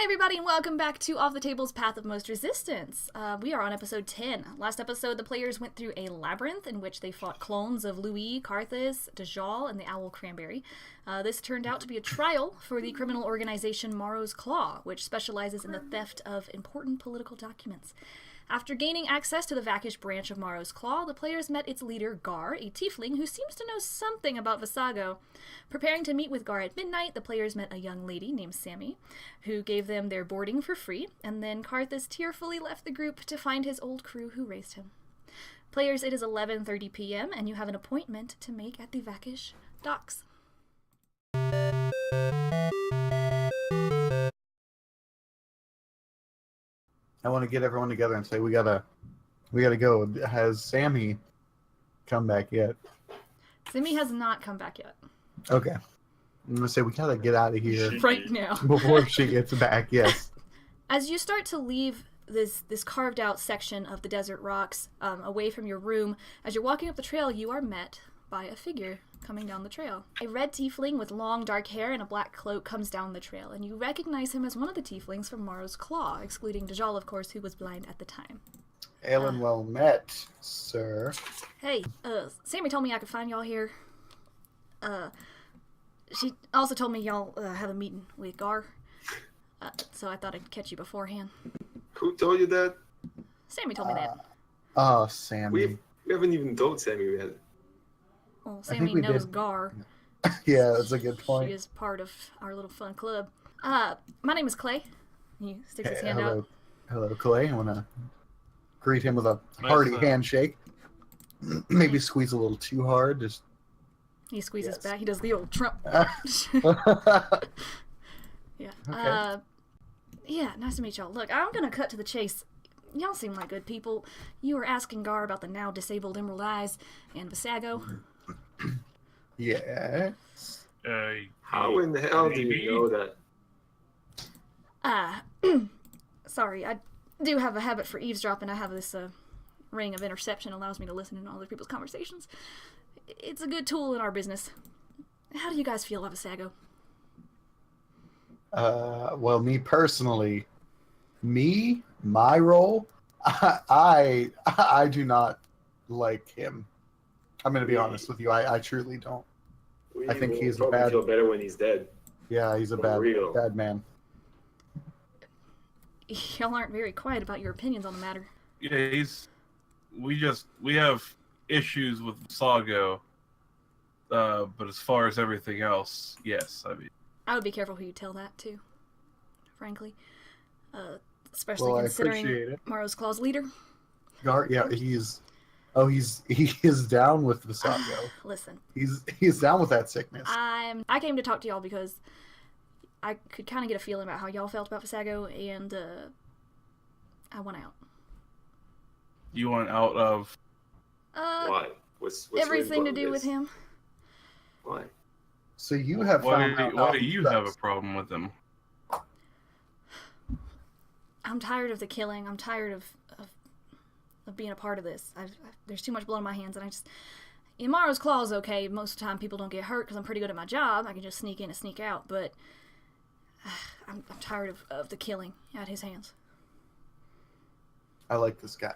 Everybody, and welcome back to Off the Table's Path of Most Resistance. We are on episode 10. Last episode, the players went through a labyrinth in which they fought clones of Loowee, Karthus, Dajjal, and the Owl Cranberry. This turned out to be a trial for the criminal organization Morrow's Claw, which specializes in the theft of important political documents. After gaining access to the Vakish branch of Morrow's Claw, the players met its leader, Gar, a Tiefling who seems to know something about Visago. Preparing to meet with Gar at midnight, the players met a young lady named Sammy, who gave them their boarding for free, and then Karthus tearfully left the group to find his old crew who raised him. Players, it is 11:30 p.m., and you have an appointment to make at the Vakish docks. I want to get everyone together and say we gotta go. Has Sammy come back yet? Sammy has not come back yet. Okay. I'm gonna say we gotta get out of here Right now. before she gets back. Yes. As you start to leave this carved out section of the desert rocks away from your room, as you're walking up the trail, you are met by a figure coming down the trail. A red tiefling with long dark hair and a black cloak comes down the trail, and you recognize him as one of the tieflings from Morrow's Claw, excluding Dajjal, of course, who was blind at the time. Alan, well met, sir. Hey, Sammy told me I could find y'all here. She also told me y'all have a meeting with Gar, so I thought I'd catch you beforehand. Who told you that? Sammy told me that. Oh, Sammy. We haven't even told Sammy yet. Well, Sammy knows Gar. Yeah, that's a good point. She is part of our little fun club. My name is Clay. He sticks his hand out. Hello, Clay. I want to greet him with a hearty handshake. Maybe squeeze a little too hard. Just he squeezes back. He does the old Trump. Yeah. Okay. Yeah, nice to meet y'all. Look, I'm going to cut to the chase. Y'all seem like good people. You were asking Gar about the now disabled Emerald Eyes and Visago. Yes. How in the hell do you know that? Sorry, I do have a habit for eavesdropping. I have this ring of interception, allows me to listen in on other people's conversations. It's a good tool in our business. How do you guys feel about Visago? Well, me personally, my role, I do not like him. I'm going to be honest with you. I truly don't. I think he's a bad. Feel better when he's dead. Yeah, he's a bad man. Y'all aren't very quiet about your opinions on the matter. Yeah, we have issues with Sago, but as far as everything else, yes. I mean, I would be careful who you tell that to, frankly. Especially Well, considering Morrow's Claw's leader. Yeah, he is down with Visago. Listen. He's down with that sickness. I came to talk to y'all because I could kind of get a feeling about how y'all felt about Visago, and I want out. You want out of? Why? What's everything to do with him. Why? So you have Why do you have a problem with him? I'm tired of the killing. I'm tired of being a part of this. There's too much blood on my hands, and Morrow's Claw is okay. Most of the time people don't get hurt because I'm pretty good at my job. I can just sneak in and sneak out, but I'm tired of the killing at his hands. I like this guy.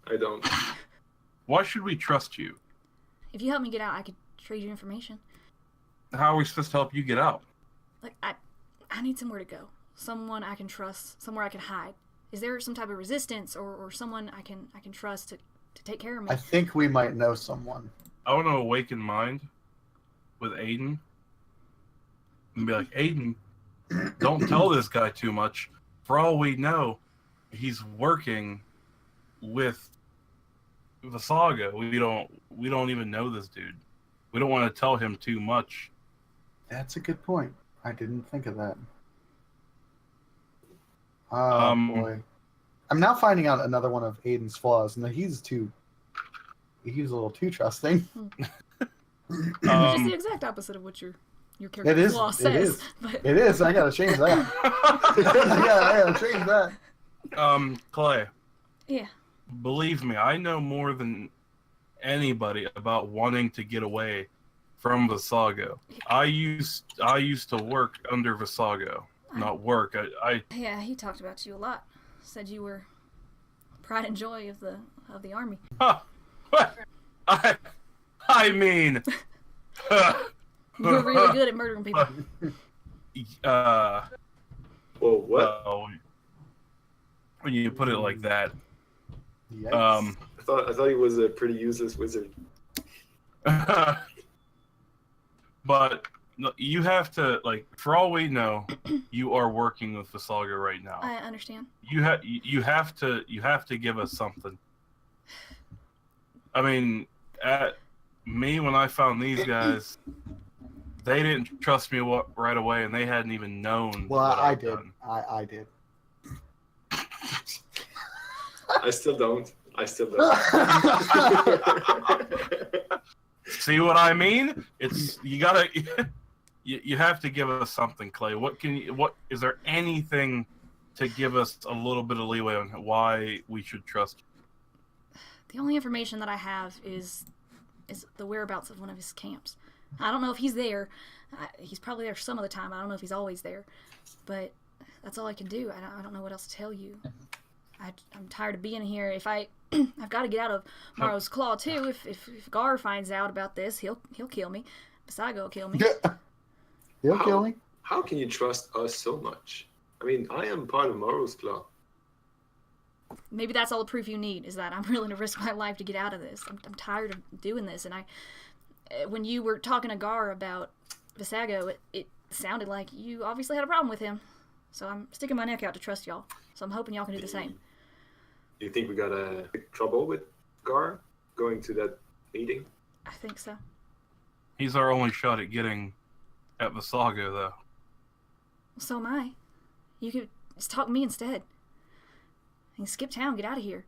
I don't. Why should we trust you? If you help me get out, I could trade you information. How are we supposed to help you get out? Like, I need somewhere to go. Someone I can trust. Somewhere I can hide. Is there some type of resistance or someone I can trust to take care of me? I think we might know someone. I want to awaken mind with Ayden and be like, Ayden, don't tell this guy too much. For all we know, he's working with Visago. We don't even know this dude. We don't want to tell him too much. That's a good point. I didn't think of that. Boy. I'm now finding out another one of Ayden's flaws, and he's a little too trusting. Which is the exact opposite of what your character flaw says. It is. I gotta change that. I gotta change that. Clay. Yeah. Believe me, I know more than anybody about wanting to get away from Visago. I used to work under Visago. not work. Yeah, he talked about you a lot. Said you were pride and joy of the army. Huh. I mean, You were really good at murdering people. Well, what? When you put it like that, Yikes. I thought he was a pretty useless wizard. but no, you have to, like, for all we know, you are working with Visaga right now. I understand. You have to give us something. I mean, when I found these guys, they didn't trust me right away, and they hadn't even known. Well, what I I've did. done. I did. I still don't. See what I mean? It's you gotta. You have to give us something, Clay. What is there anything to give us a little bit of leeway on why we should trust you? The only information that I have is the whereabouts of one of his camps. I don't know if he's there. He's probably there some of the time. I don't know if he's always there. But that's all I can do. I don't know what else to tell you. I'm tired of being here. If I've got to get out of Morrow's claw too. If Gar finds out about this, he'll kill me. Visaga will kill me. He'll kill me. How can you trust us so much? I mean, I am part of Morrow's claw. Maybe that's all the proof you need, is that I'm willing to risk my life to get out of this. I'm tired of doing this, and when you were talking to Gar about Visago, it sounded like you obviously had a problem with him. So I'm sticking my neck out to trust y'all. So I'm hoping y'all can do the same. Do you think we got a big trouble with Gar going to that meeting? I think so. He's our only shot at getting at Visaga, though. So am I. You could just talk to me instead. You can skip town, get out of here.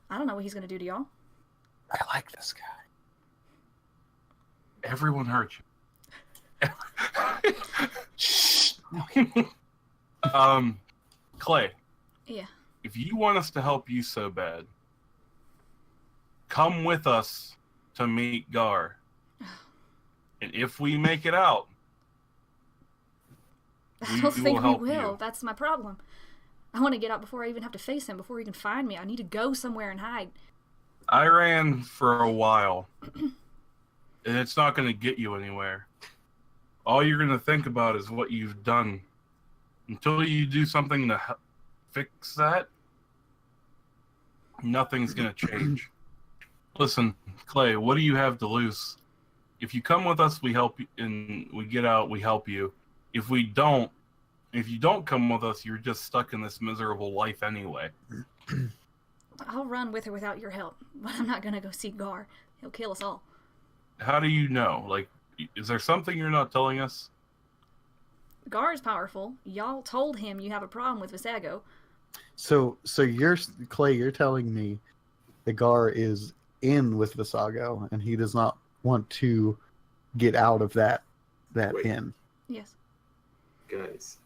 I don't know what he's going to do to y'all. I like this guy. Everyone heard you. Shh. Clay. Yeah. If you want us to help you so bad, come with us to meet Gar. And if we make it out, I don't think we help will. you. That's my problem. I want to get out before I even have to face him, before he can find me. I need to go somewhere and hide. I ran for a while, and it's not going to get you anywhere. All you're going to think about is what you've done. Until you do something to fix that, nothing's going to change. Listen, Clay, what do you have to lose? If you come with us, we help you, and we get out, we help you. If you don't come with us, you're just stuck in this miserable life anyway. I'll run with or without your help, but I'm not going to go see Gar. He'll kill us all. How do you know? Like, is there something you're not telling us? Gar is powerful. Y'all told him you have a problem with Visago. So Clay, you're telling me the Gar is in with Visago, and he does not want to get out of that Wait. inn. Yes. Guys,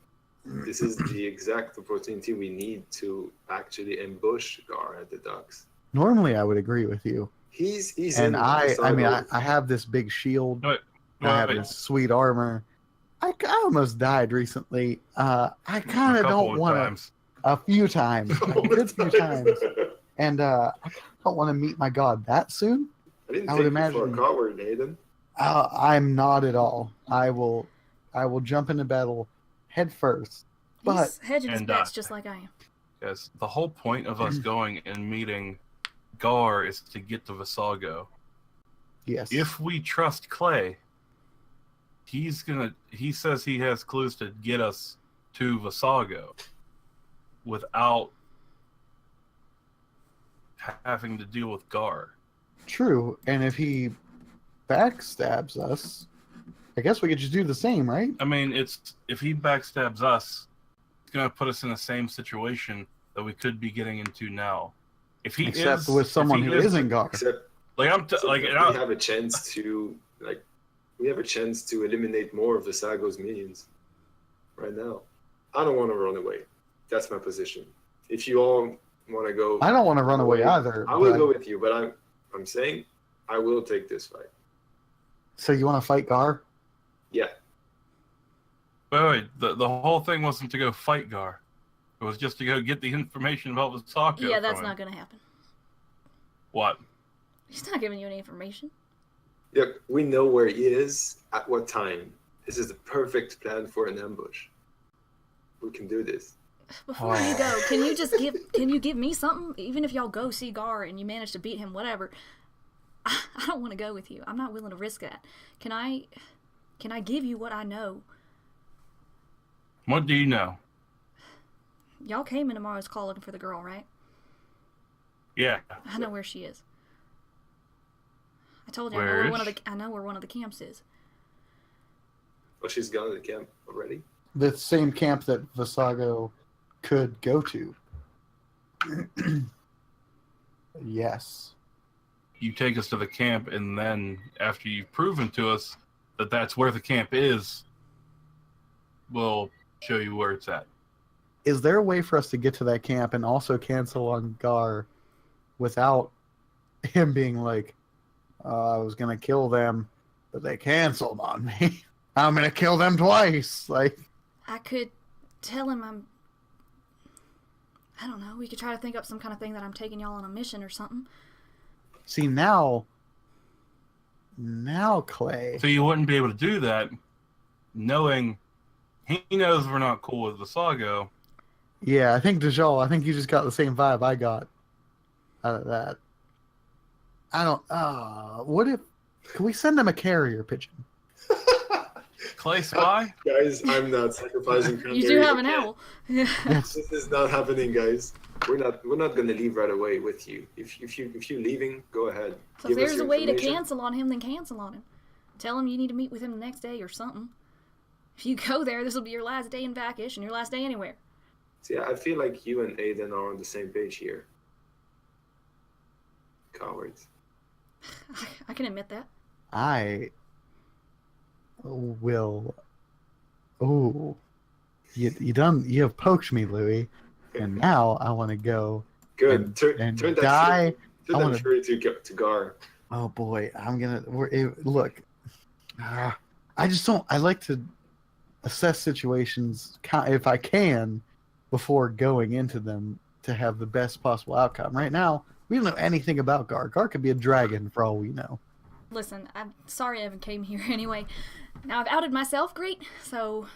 this is the exact opportunity we need to actually ambush Gar at the docks. Normally, I would agree with you. He's And in I mean, Visago. I have this big shield. Wait, I have wait. this sweet armor. I almost died recently. I kind A of couple don't of want to. times. A few times, a good few times, and I don't want to meet my god that soon. I didn't I take would you for a imagine- coward, Ayden. I'm not at all. I will jump into battle head first. But He's hedging his And, bets just like I am. Yes, the whole point of us going and meeting Gar is to get to Visago. yes, If we trust Clay, he says he has clues to get us to Visago without having to deal with Gar. true. And if he backstabs us, I guess we could just do the same, right? I mean, if he backstabs us, it's gonna put us in the same situation that we could be getting into now. If he Except with someone who isn't Gar. Except like we have a chance to eliminate more of Visago's minions right now. I don't want to run away. That's my position. If you all want to go, I don't want to run away either. I will but- go with you, but I'm saying I will take this fight. So you want to fight Gar? Yeah. Wait. The whole thing wasn't to go fight Gar. It was just to go get the information about Vasako. Yeah, that's not going to happen. What? He's not giving you any information. Yeah, we know where he is at what time. This is the perfect plan for an ambush. We can do this. Before you go, can you give me something? Even if y'all go see Gar and you manage to beat him, whatever. I don't want to go with you. I'm not willing to risk that. Can I give you what I know? What do you know? Y'all came in tomorrow's call looking for the girl, right? Yeah. I know where she is. I told you I know where one of the camps is. Oh, she's gone to the camp already? The same camp that Vasago could go to. Yes. You take us to the camp, and then after you've proven to us that that's where the camp is, we'll show you where it's at. Is there a way for us to get to that camp and also cancel on Gar without him being like, I was going to kill them, but they canceled on me. I'm going to kill them twice. Like, I could tell him I don't know, we could try to think up some kind of thing that I'm taking y'all on a mission or something. see, now, Clay. So you wouldn't be able to do that, knowing he knows we're not cool with Vasago. Yeah, I think Dajjal, you just got the same vibe I got out of that. I don't, can we send him a carrier pigeon? Clay Spy? Guys, I'm not sacrificing cranberry. You do have an owl. Yeah. This is not happening, guys. We're not going to leave right away with you. If you're leaving, go ahead. So Give if us there's your a way to information. cancel on him, then cancel on him. Tell him you need to meet with him the next day or something. If you go there, this will be your last day in Vakish and your last day anywhere. See, I feel like you and Ayden are on the same page here. Cowards. I can admit that. I will. Oh, you have poked me, Loowee, and now I want to go. Good. And turn die. Turn I that wanna- fury to Gar. Oh boy, look. I just don't. I like to assess situations if I can before going into them to have the best possible outcome. Right now, we don't know anything about Gar. Gar could be a dragon for all we know. Listen, I'm sorry I even came here anyway. Now I've outed myself, great, so...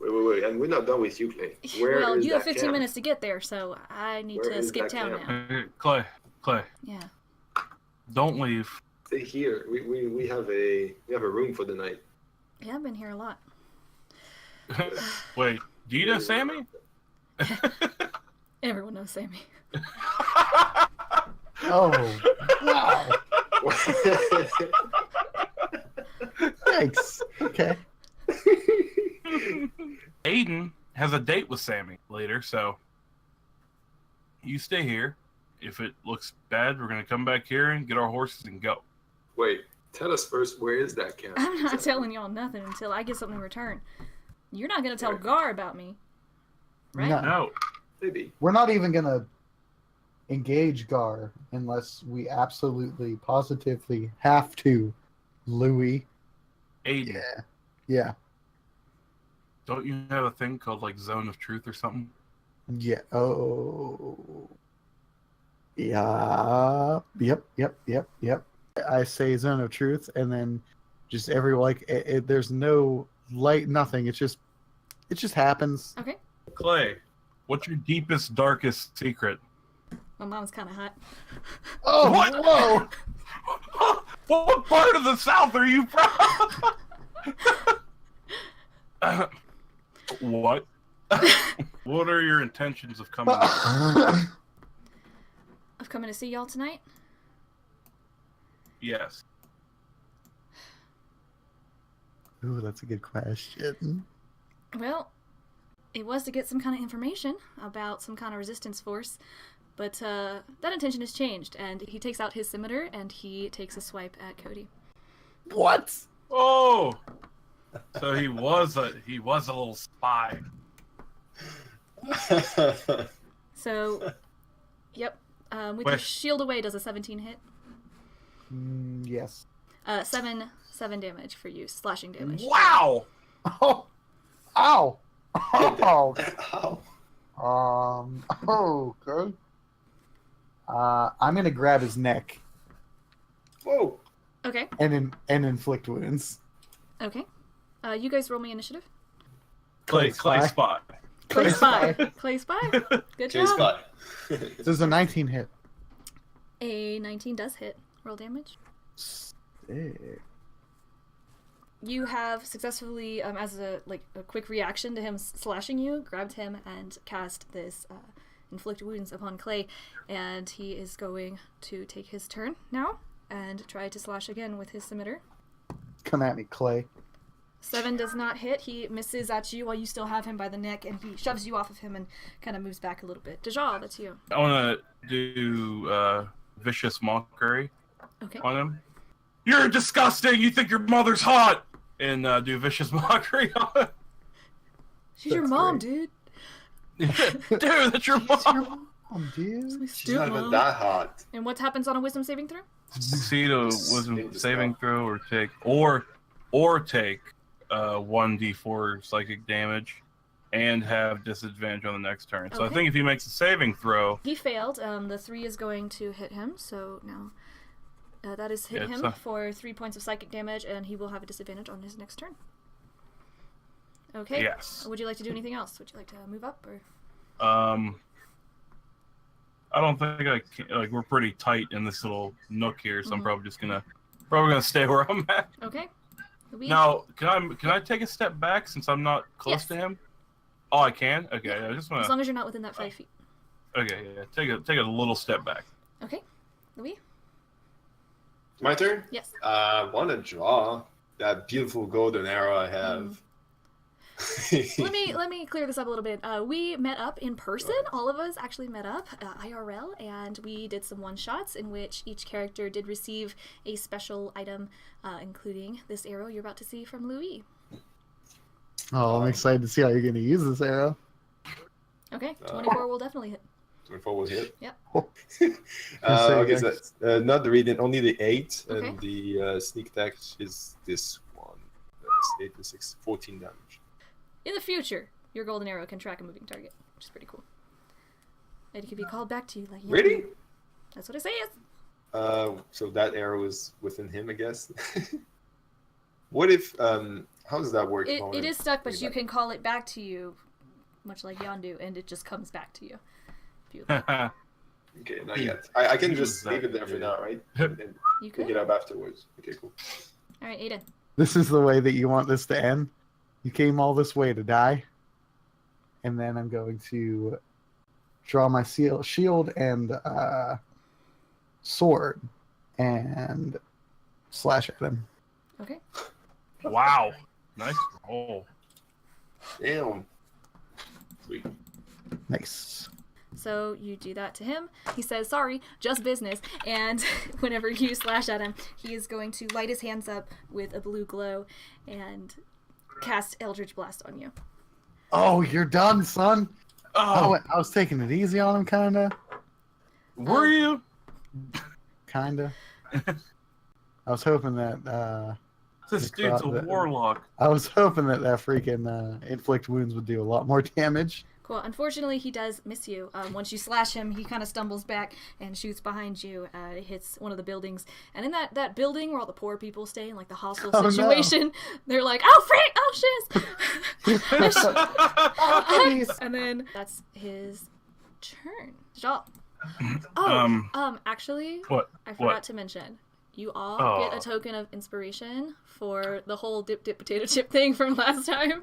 Wait, and we're not done with you, Clay. Where well, is you have that 15 camp? minutes to get there, so I need Where to is skip that town camp? now. Clay, Yeah. don't leave. Stay here. We have a room for the night. Yeah, I've been here a lot. Wait, do you know Sammy? Everyone knows Sammy. Oh, wow. Thanks. Okay. Ayden has a date with Sammy later, so you stay here. If it looks bad, we're going to come back here and get our horses and go. Wait, tell us first, where is that camp? I'm not telling y'all nothing until I get something in return. You're not going to tell Gar about me, right? No. No. Maybe. We're not even going to engage Gar unless we absolutely, positively have to, Loowee. Ayden, Yeah. don't you have a thing called, like, Zone of Truth or something? Yeah. Oh. Yeah. Yep. I say zone of truth, and then just there's no light, nothing. It just happens. Okay. Clay, what's your deepest, darkest secret? My mom's kind of hot. Oh, What? whoa! What part of the South are you from? What? What are your intentions of coming? Of coming to see y'all tonight? Yes. Ooh, that's a good question. Well, it was to get some kind of information about some kind of resistance force, but that intention has changed, and he takes out his scimitar and he takes a swipe at Cody. What? Oh, so he was a little spy. So, yep. With Wait. your shield away, does a 17 hit? Yes. 7 damage for you, slashing damage. Wow. Oh, Ow! Oh, Ow. okay. I'm gonna grab his neck Whoa. Okay. and inflict wounds. Okay. You guys roll me initiative. Clay spot. Clay spy. Clay spy. Good Case job. spot. This is a 19 hit. A 19 does hit. Roll damage. Sick. You have successfully, as a quick reaction to him slashing you, grabbed him and cast this inflict wounds upon Clay, and he is going to take his turn now and try to slash again with his scimitar. Come at me, Clay. 7 does not hit. He misses at you while you still have him by the neck, and he shoves you off of him and kind of moves back a little bit. Dajjal, that's you. I want to do vicious mockery Okay. on him. You're disgusting. You think your mother's hot, and do vicious mockery on him. She's your That's mom, great. dude. Dude, that's your mom. Dude. She's not even that hot. And what happens on a wisdom saving throw? Succeed a wisdom saving throw, or take 1d4 psychic damage, and have disadvantage on the next turn. So I Okay. think if he makes a saving throw, He failed. The 3 is going to hit him, so now that is hit Yeah, him it's for 3 points of psychic damage, and he will have a disadvantage on his next turn. Okay. yes. Would you like to do anything else? Would you like to move up, or? I don't think I can. Like, we're pretty tight in this little nook here, so I'm Mhm. probably gonna stay where I'm at. Okay. Loowee? Now, can I take a step back since I'm not close Yes. to him? Oh, I can. Okay, I just want As to. long as you're not within that 5 feet. Okay, yeah, take a little step back. Okay. Loowee? My turn? Yes. Want to draw that beautiful golden arrow I have. Let me clear this up a little bit. We met up in person. All of us actually met up IRL, and we did some one-shots in which each character did receive a special item, including this arrow you're about to see from Loowee. Oh, I'm excited to see how you're going to use this arrow. Okay, 24 will definitely hit. 24 was hit. Yep. Okay, so that's, not the reading, only the 8, Okay. and the sneak attack is this one. That's 8 to 6, 14 damage. In the future, your golden arrow can track a moving target, which is pretty cool. And it can be called back to you. Like Really? That's what it says. So that arrow is within him, I guess. What if, how does that work? It is stuck, but you can call it back to you, much like Yondu, and it just comes back to you. Beautiful. Okay, not yet. I can just leave it there for now, right? And You pick could. it up afterwards. Okay, cool. All right, Ayden. This is the way that you want this to end. You came all this way to die. And then I'm going to draw my shield and sword and slash at him. Okay. Wow, nice roll. Damn. Sweet. Nice. So you do that to him. He says, sorry, just business. And whenever you slash at him, he is going to light his hands up with a blue glow and cast Eldritch Blast on you. Oh, you're done, son. Oh, I was taking it easy on him, kinda. were you? Kinda. I was hoping that This dude's a warlock. I was hoping that freaking inflict wounds would do a lot more damage. Cool. Unfortunately, he does miss you. Once you slash him, he kind of stumbles back and shoots behind you. It hits one of the buildings. And in that building where all the poor people stay, in like the hostel Oh, no. situation, they're like, oh, frick! Oh, shiz! And then that's his turn. Dajjal. Oh, actually, What? I forgot to mention. You all get a token of inspiration for the whole dip potato chip thing from last time.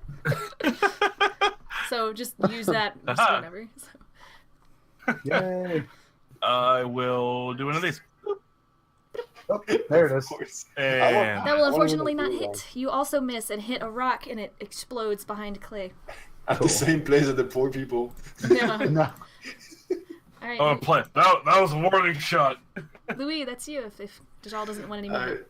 So just use that just whenever. So. Yay! I will do one of these. Oh, there it Of is. course. And That will I unfortunately wanna not do hit. You also miss and hit a rock, and it explodes behind Clay. At the same place as the poor people. Yeah. No. All right, oh, play. That was a warning shot. Loowee, that's you. If Dajjal doesn't want any more.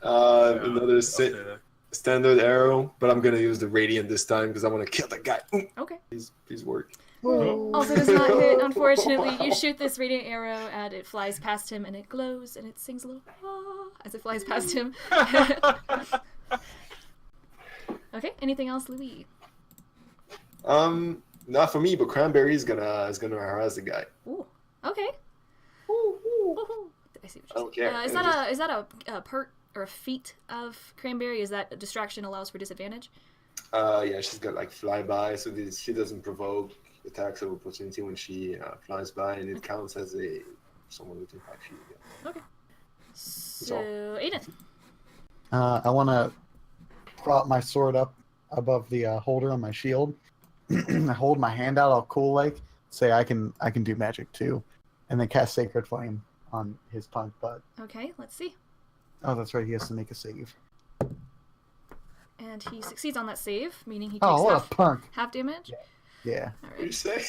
Alright. Another I'll say that. standard arrow, but I'm gonna use the radiant this time because I want to kill that guy. Ooh, Okay. please work. Also does not hit, unfortunately. You shoot this radiant arrow, and it flies past him, and it glows, and it sings a little ah as it flies past him. Okay, anything else, Loowee? Not for me, but Cranberry is gonna harass the guy. Ooh. Okay. Ooh, ooh. Woohoo. I see I what don't you're care. saying. Is that a perk or a feat of Cranberry? Is that a distraction allows for disadvantage? Yeah, she's got like flyby, so she doesn't provoke attacks of opportunity when she flies by, and it counts as someone with impact feat. Yeah. Okay. So, Ayden. I want to prop my sword up above the holder on my shield. I hold my hand out all cool like, say I can do magic too, and then cast Sacred Flame on his punk butt. Okay, let's see. Oh, that's right. He has to make a save. And he succeeds on that save, meaning he takes Oh, what a punk! half damage. Yeah. All What do you right. say?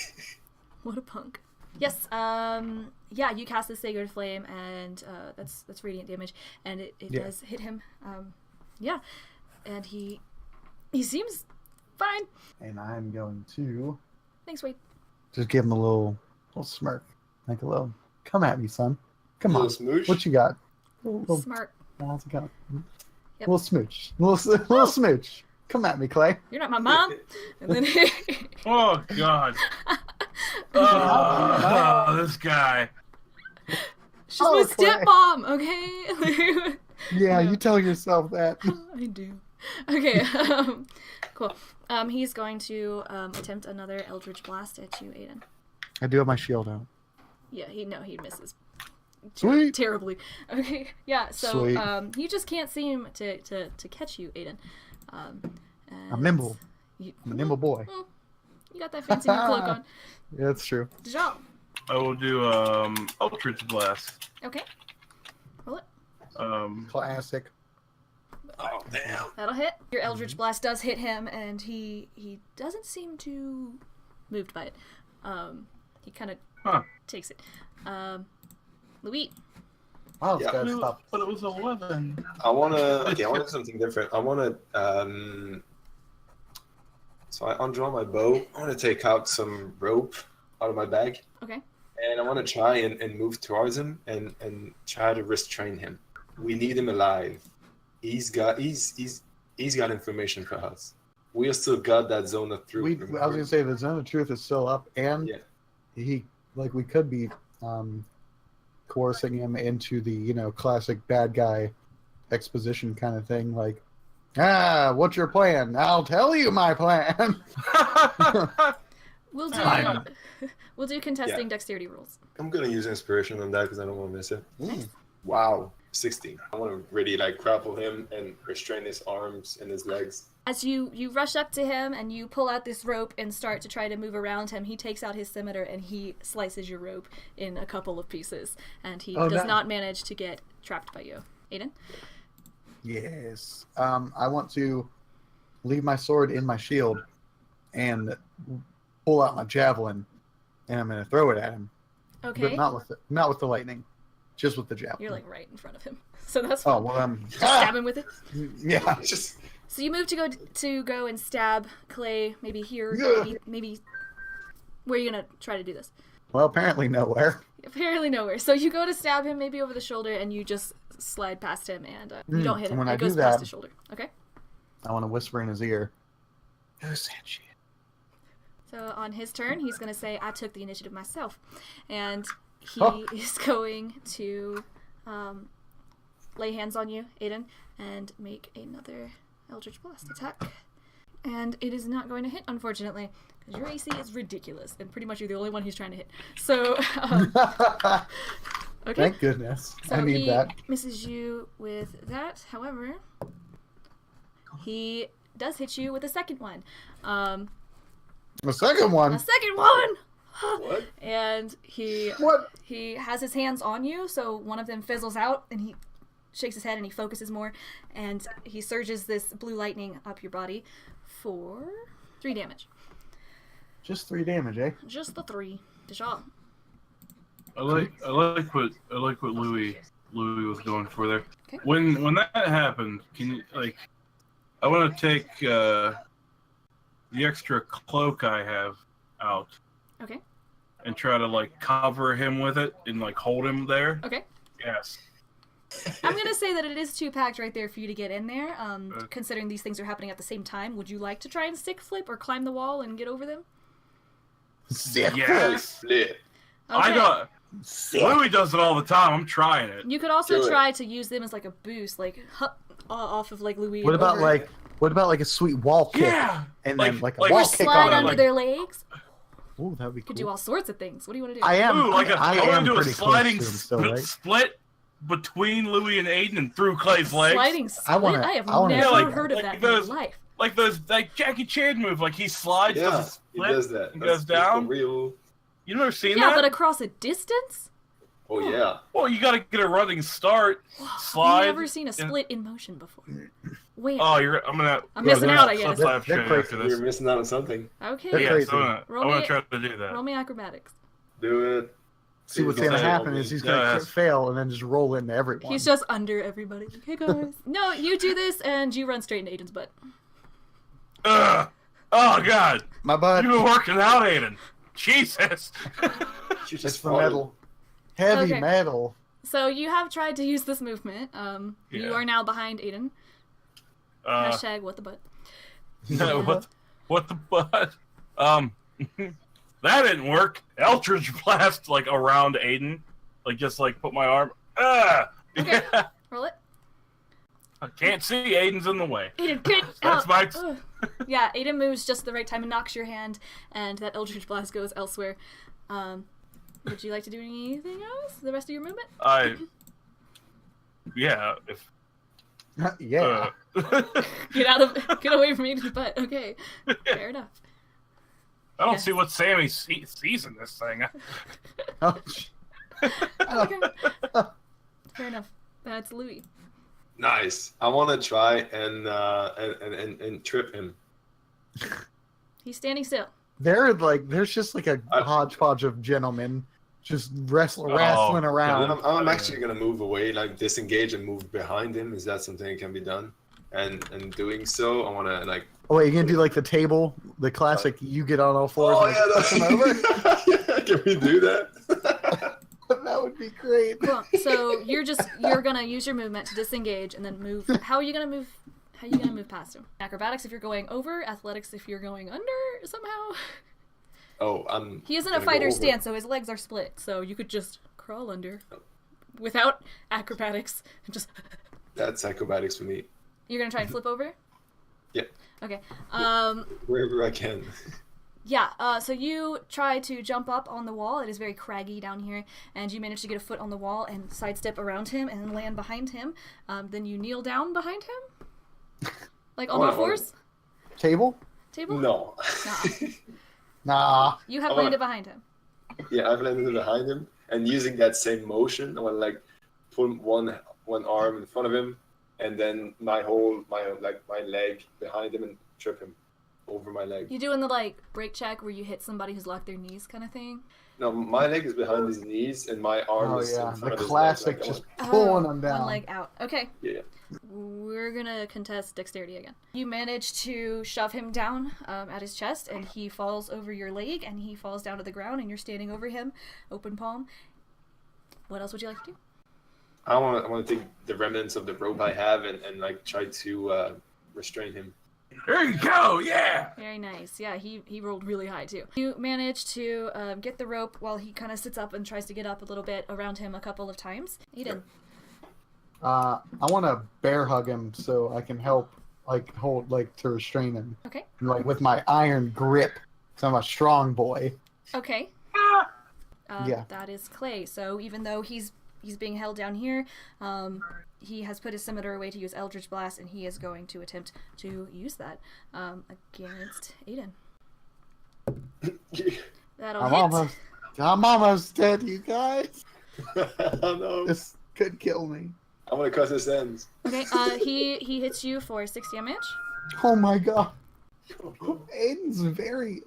What a punk. Yes. Yeah, you cast the Sacred Flame, and that's radiant damage, and it Yeah. does hit him. Yeah, and he seems fine. And I'm going to Thanks, Wade. just give him a little smirk, like a little. Come at me, son. Come on. Little smooch. What you got? Little, Smart. how's it going? Yep. Little smooch. Little smooch. Come at me, Clay. You're not my mom. And then Oh God. Oh, this guy. she's Oh, my Clay. stepmom. Okay. Yeah, you tell yourself that. I do. Okay. Cool. He's going to attempt another Eldritch Blast at you, Ayden. I do have my shield out. Yeah, he misses. Sweet. Terribly. Okay. Yeah. So Sweet. he just can't seem to catch you, Ayden. I'm nimble. You, I'm a nimble boy. you got that fancy new cloak on. Yeah, that's true. Dajjal. I will do Eldritch Blast. Okay. Roll it. Classic. Oh damn. That'll hit. Your Eldritch Blast does hit him, and he doesn't seem too moved by it. He kind of takes it. Loowee. Wow, this Yeah. guy's tough. But it was 11. I wanna do something different. I wanna so I undraw my bow. I wanna take out some rope out of my bag. Okay. And I wanna try and move towards him and try to restrain him. We need him alive. He's got information for us. We still got that zone of truth. I was gonna say the zone of truth is still up, and Yeah. we could be coercing him into the classic bad guy exposition kind of thing, like, what's your plan? I'll tell you my plan. We'll do Fine. we'll do contesting dexterity rules. I'm gonna use inspiration on that because I don't want to miss it. Ooh. Wow, 16. I want to really grapple him and restrain his arms and his legs. As you rush up to him and you pull out this rope and start to try to move around him, he takes out his scimitar and he slices your rope in a couple of pieces, and he does not manage to get trapped by you. Ayden? Yes. I want to leave my sword in my shield and pull out my javelin, and I'm going to throw it at him. Okay. But not with the lightning, just with the javelin. You're right in front of him, so that's Oh fine. well, Stab him with it. yeah. Just So you move to go and stab Clay, maybe here, Yeah. maybe. Where are you gonna try to do this? Well, apparently nowhere. Apparently nowhere. So you go to stab him, maybe over the shoulder, and you just slide past him, and you don't hit him. when It I do goes past that- his shoulder. Okay. I want to whisper in his ear. Who said shit? So on his turn, he's going to say, I took the initiative myself. And he Oh. is going to lay hands on you, Ayden, and make another Eldritch Blast attack. And it is not going to hit, unfortunately, because your AC is ridiculous, and pretty much you're the only one he's trying to hit. So, okay. Thank goodness. So I need he that. misses you with that. However, he does hit you with a second one. The second one. A second one! what? And he What? has his hands on you, so one of them fizzles out, and he shakes his head and he focuses more, and he surges this blue lightning up your body for 3 damage. Just 3 damage, eh? Just the 3. Dajjal. I like what Loowee was going for there. Okay. When that happened, can you I want to take the extra cloak I have out Okay. and try to cover him with it and hold him there. Okay. Yes. I'm gonna say that it is too packed right there for you to get in there. Considering these things are happening at the same time, would you like to try and stick flip or climb the wall and get over them? Sick. Yes. Flip. I got. Sick. Louis does it all the time. I'm trying it. You could also Do it. try to use them as like a boost, like off of like Loowee. What and about over. like a sweet wall kick? Yeah. And then like a like wall Or kick slide on under it. their legs? Ooh, that'd be cool. Could do all sorts of things. What do you want to do? I am. Ooh, like I I want am to do a pretty close sliding to him still, right? split between Louis and Aiden and through Clay's legs. Sliding split? I wanna- I have I wanna- never Yeah, like- heard of like that in those- my life. Like that Jackie Chan move. Like he slides, does Yeah, a he split, does that. and That's- goes that's down. the real. You never seen Yeah, that? but across a distance? Oh yeah. Well, you got to get a running start. I've Slide. never seen a and- split in motion before. Wait. Oh, I'm missing out, I I'll guess. have to show you They're after You're this. missing out on something. Okay. They're Yeah, crazy. so I'm Roll gonna me- try to do that. Roll me acrobatics. Do it. See what's He's gonna gonna happen say, is he's Yeah, gonna that's- fail and then just roll into everyone. He's just under everybody. Hey guys. No, you do this and you run straight into Aiden's butt. Ugh. Oh God, My butt. you've been working out, Aiden. Jesus. You It's just the farted. metal. Heavy Okay. metal. So you have tried to use this movement. You Yeah. are now behind Aiden. Hashtag what the butt. No, what the butt? That didn't work. Eldritch blast like around Aiden, like just like put my arm. Okay. Yeah. Roll it. I can't see. Aiden's in the way. Aiden, get That's out. my. Ugh. Yeah, Aiden moves just the right time and knocks your hand, and that Eldritch Blast goes elsewhere. Would you like to do anything else? The rest of your movement? Yeah. If. Yeah. Get away from Aiden's butt. Okay, fair enough. I don't Yes. see what Sammy sees in this thing. Oh, Okay. Fair enough. That's Loowee. Nice. I want to try and trip him. He's standing still. there's just like a I- hodgepodge of gentlemen just wrestling And around. I'm actually gonna move away, like disengage and move behind him. Is that something that can be done? And doing so, I want to like. Oh wait, you gonna do like the table, the classic? You get on all fours. Oh and yeah, push them over. that's... Can we do that? That would be great. Cool. So you're gonna use your movement to disengage and then move. How are you gonna move? How are you gonna move past him? Acrobatics if you're going over. Athletics if you're going under somehow. Oh, I'm. He is in a gonna go fighter over. stance, so his legs are split. So you could just crawl under, without acrobatics, and just. That's acrobatics for me. You're gonna try and flip over. Yeah. Okay. Wherever I can. Yeah, so you try to jump up on the wall. It is very craggy down here, and you manage to get a foot on the wall and sidestep around him and land behind him. Then you kneel down behind him, like on all fours. Table? Table? No. Nah. Nah. You have I wanna- landed behind him. Yeah, I've landed behind him, and using that same motion, I want to like put one arm in front of him, and then my leg behind him and trip him over my leg. You doing the like break check where you hit somebody who's locked their knees kind of thing? No, my leg is behind his knees, and my arm Oh is yeah, in front the of his classic, leg. Like, just pulling Oh, them down. One leg out. Okay. Yeah. We're gonna contest dexterity again. You manage to shove him down at his chest, and he falls over your leg, and he falls down to the ground, and you're standing over him, open palm. What else would you like to do? I want to take the remnants of the rope I have and like try to restrain him. There you go. Yeah. Very nice. Yeah, he rolled really high too. You manage to get the rope while he kind of sits up and tries to get up a little bit around him a couple of times. Eden. I want to bear hug him so I can help, like hold, like to restrain him, Okay. like with my iron grip. Cause I'm a strong boy. Okay. Yeah. That is Clay. So even though he's being held down here, he has put his scimitar away to use Eldritch Blast, and he is going to attempt to use that against Aiden. That'll hit. I'm almost dead, you guys. Oh no! This could kill me. I'm gonna cut his ends. Okay. He hits you for 6 damage. Oh my god. Aiden's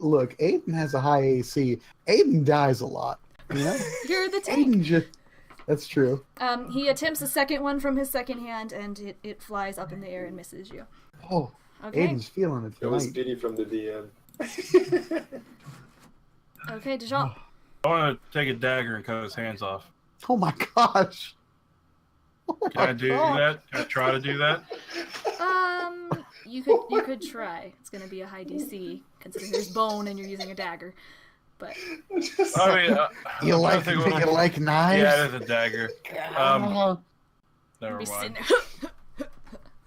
look, Aiden has a high AC. Aiden dies a lot. You know? You're the tank. Aiden just that's true. He attempts a second one from his second hand, and it flies up in the air and misses you. Oh, Okay. Aiden's feeling it It was tonight. pity from the DM. Okay, Dajjal. I want to take a dagger and cut his hands off. Oh my gosh. Can I do that? Can I try to do that? You could try. It's gonna be a high DC considering there's bone and you're using a dagger. But I mean, You I'm like trying to think you what- like knives? Yeah, it is a dagger. Never be sitting mind. there.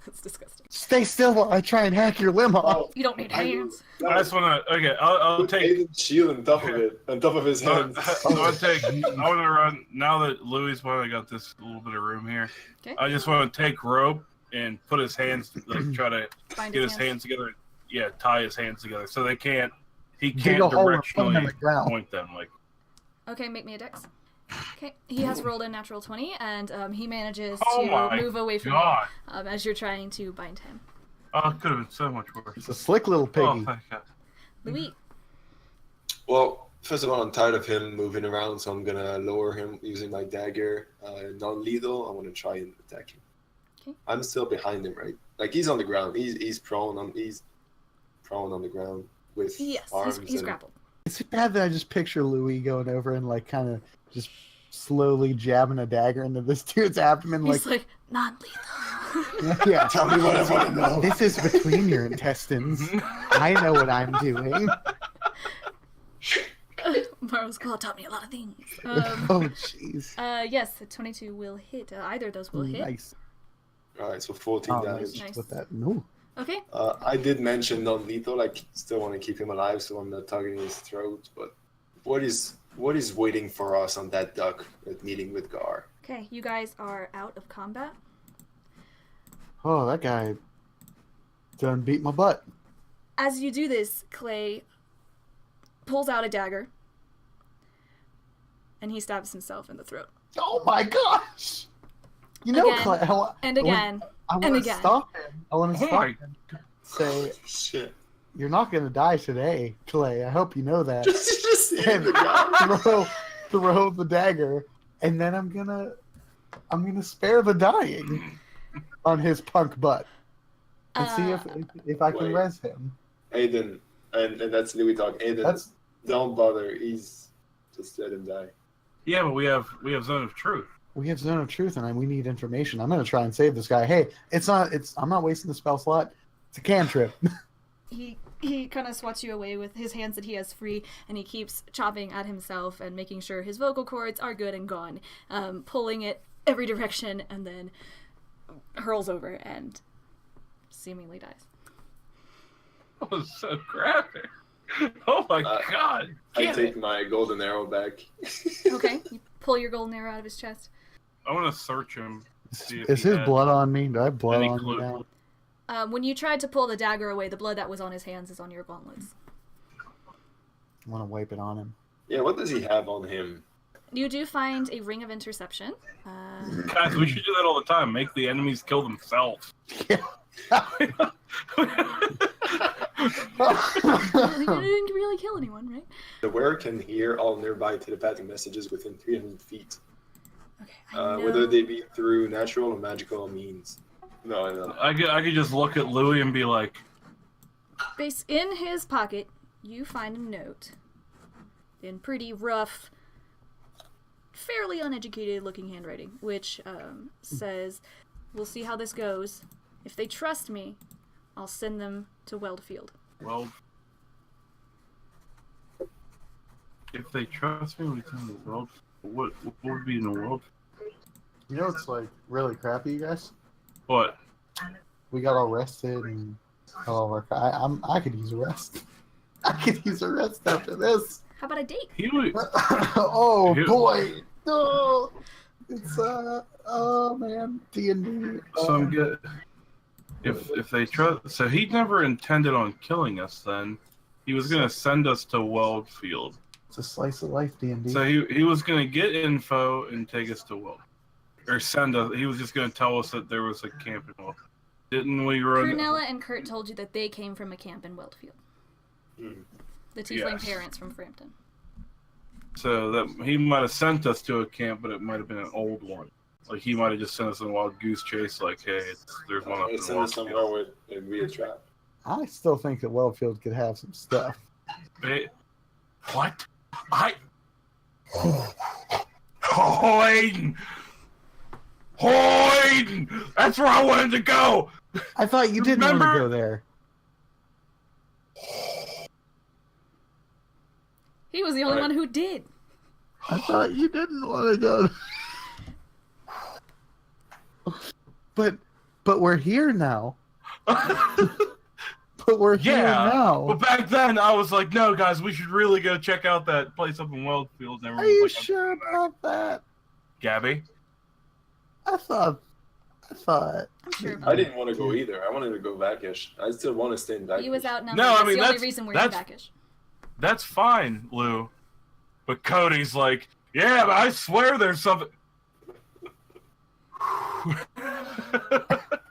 That's disgusting. Stay still while I try and hack your limb off. You don't need hands. I just want to. Okay, I'll take. Ayden's shield on top of it, on top of his I hands. want to run now that Louie's finally got this little bit of room here. Okay. I just want to take rope and put his hands, like try to Bind get his his hands. hands together. Yeah, tie his hands together so they can't. He Dig can't a hole and put 'em in the directionally ground. point them. Like Okay, make me a dex. Okay, he has rolled a natural 20, and he manages Oh to my move away from God. you as you're trying to bind him. Oh, it could have been so much worse. It's a slick little Oh, piggy. thank God. Louis, Well, first of all, I'm tired of him moving around, so I'm gonna lower him using my dagger. Non-lethal. I want to try and attack him. Okay. I'm still behind him, right? Like he's on the ground. He's prone on the ground with yes, arms. he's and... grappled. It's bad that I just picture Louis going over and like kind of just slowly jabbing a dagger into this dude's abdomen. He's Like, like, non-lethal. yeah, Tell me what I want to know. this is between your intestines. I know what I'm doing. Marvel's Claw taught me a lot of things. Oh, jeez. Yes, the 22 will hit. Either of those will hit. Nice. All right, so 14 Oh, damage. Nice. With that, no. Okay. I did mention non-lethal. Like, still want to keep him alive, so I'm not targeting his throat. But what is waiting for us on that duck at meeting with Gar? Okay, you guys are out of combat. Oh, that guy done beat my butt. As you do this, Clay pulls out a dagger, and he stabs himself in the throat. Oh my gosh! You know, Again, Clay, and again, I and want to again. stop him. I want to Oh stop my- him. Say, Shit. you're not going to die today, Clay. I hope you know that. Just hit And the guy. throw the dagger, and then I'm gonna spare the dying on his punk butt and see if I can Wait. res him. Ayden, and that's Louis talk. Ayden, That's don't bother. He's just let him die. Yeah, but we have Zone of Truth. we have Zone of Truth, and we need information. I'm gonna try and save this guy. Hey, I'm not wasting the spell slot. It's a cantrip. He kind of swats you away with his hands that he has free, and he keeps chopping at himself and making sure his vocal cords are good and gone, pulling it every direction, and then hurls over and seemingly dies. That was so graphic. Oh my God! I Damn take it. my golden arrow back. Okay, you pull your golden arrow out of his chest. I want to search him. See if Is he his had blood on me? Do I have blood any on me clue. now? When you tried to pull the dagger away, the blood that was on his hands is on your gauntlets. I want to wipe it on him. Yeah, what does he have on him? You do find a ring of interception. Guys, we should do that all the time. Make the enemies kill themselves. You didn't really kill anyone, right? The wearer can hear all nearby telepathic messages within 300 feet, Okay, I know. whether they be through natural or magical means. No. I could just look at Louis and be like, In his pocket, you find a note in pretty rough, fairly uneducated looking handwriting, which says, "We'll see how this goes. If they trust me, I'll send them to Weldfield." well, if they trust me, we can the world. What would be in the world? You know what's like really crappy, you guys? What? We got all rested and all of our. I could use a rest. I could use a rest after this. How about a date? He would. Oh Ew. boy, no! It's oh man, D&D. So I'm good. If they trust, so he never intended on killing us. Then he was gonna send us to Weldfield. It's a slice of life, D&D. So he was gonna get info and take us to Weld, or send us. He was just gonna tell us that there was a camp in Weld. Didn't we run? Prunella and Kurt told you that they came from a camp in Weldfield. Hmm. The Tiefling Yes. parents from Frampton. So that he might have sent us to a camp, but it might have been an old one. Like he might have just sent us on a wild goose chase. Like, hey, there's one up in It's in somewhere Weldfield. with it'd be a trap. I still think that Wellfield could have some stuff. Hey, what? Oh, Ayden! Ayden! That's where I wanted to go! I thought you didn't want to Remember? go there. He was the only one who did. I thought you didn't want to go. But we're here now. But we're here now. But back then I was like, no, guys, we should really go check out that place up in Wellfield. And Are everyone you was like, sure about that? Gabby? I thought. I'm sure about I didn't want to go either. I wanted to go Vakish. I still want to stay in Vakish. He was outnumbered. No, I That's mean, the only that's- reason we're in that's- Vakish. That's fine, Lou. But Cody's like, yeah, but I swear there's something.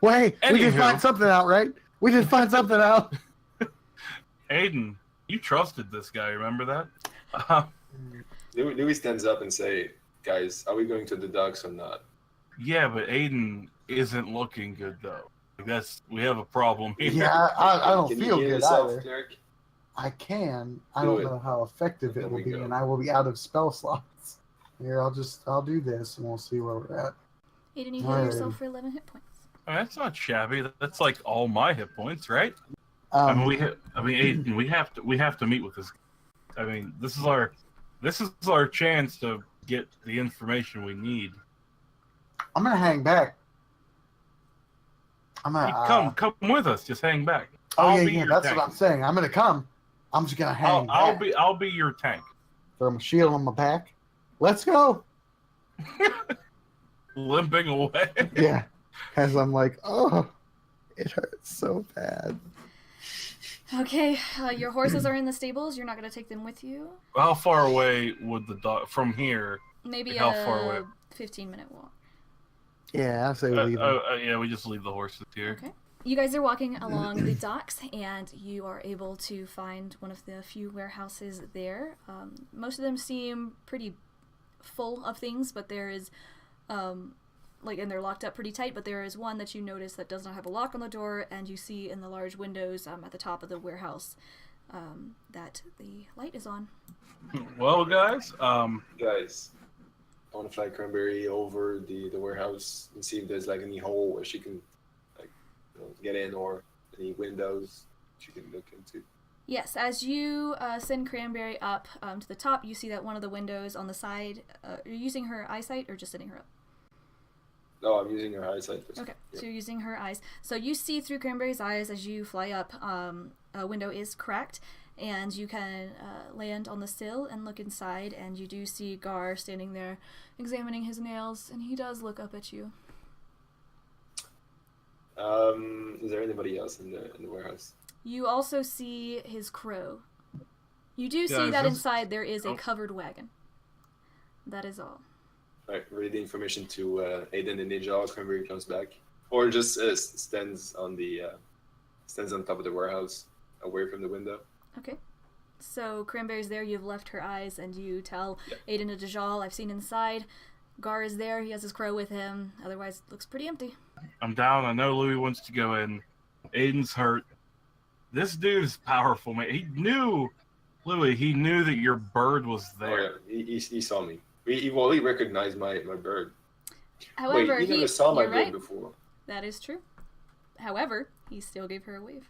Wait, we did Anywho. find something out, right? We did find something out. Ayden, you trusted this guy, remember that? Loowee stands up and say, guys, are we going to the docks or not? Yeah, but Ayden isn't looking good, though. We have a problem here. Yeah, I don't Can feel you heal good yourself, either. cleric? I can. I Do don't it. know how effective There it will we be, go. and I will be out of spell slots. Here, I'll do this, and we'll see where we're at. Aiden, you heal Alright. yourself for 11 hit points. That's not shabby. That's like all my hit points, right? Ayden, we have to meet with this. I mean, this is our chance to get the information we need. I'm gonna hang back. I'm Hey, gonna come with us. Just hang back. Oh I'll yeah, be yeah. your That's tank. what I'm saying. I'm gonna come. I'm just gonna hang back. I'll be your tank. Throw my shield on my back. Let's go. Limping away. Yeah. As I'm like, oh, it hurts so bad. Okay, your horses are in the stables. You're not going to take them with you? How far away would the dog from here? Maybe How a far away? 15-minute walk. Yeah, I say we leave. Yeah, we just leave the horses here. Okay. You guys are walking along the docks, and you are able to find one of the few warehouses there. Most of them seem pretty full of things, but there is, and they're locked up pretty tight, but there is one that you notice that does not have a lock on the door, and you see in the large windows at the top of the warehouse that the light is on. Well, guys, Guys, I want to fly Cranberry over the warehouse and see if there's like any hole where she can get in, or any windows she can look into. Yes, as you send Cranberry up to the top, you see that one of the windows on the side, are you using her eyesight or just sending her up? No, I'm using her eyesight. Okay, so you're using her eyes. So you see through Cranberry's eyes as you fly up, a window is cracked, and you can land on the sill and look inside, and you do see Gar standing there examining his nails, and he does look up at you. Is there anybody else in the warehouse? You also see his crow. You do see Guys, that this- inside there is a covered wagon. That is all. Alright, relay the information to Ayden and Dajjal. Cranberry comes back, or just stands on top of the warehouse, away from the window. Okay. So Cranberry's there, you've left her eyes, and you tell Yeah. Ayden and Dajjal, I've seen inside. Gar is there, he has his crow with him. Otherwise, it looks pretty empty. I'm down. I know Loowee wants to go in. Aiden's hurt. This dude is powerful, man. He knew, Loowee, he knew that your bird was there. Oh yeah, he saw me. He recognized my bird. However, Wait, he never saw my you're bird right. before. That is true. However, he still gave her a wave.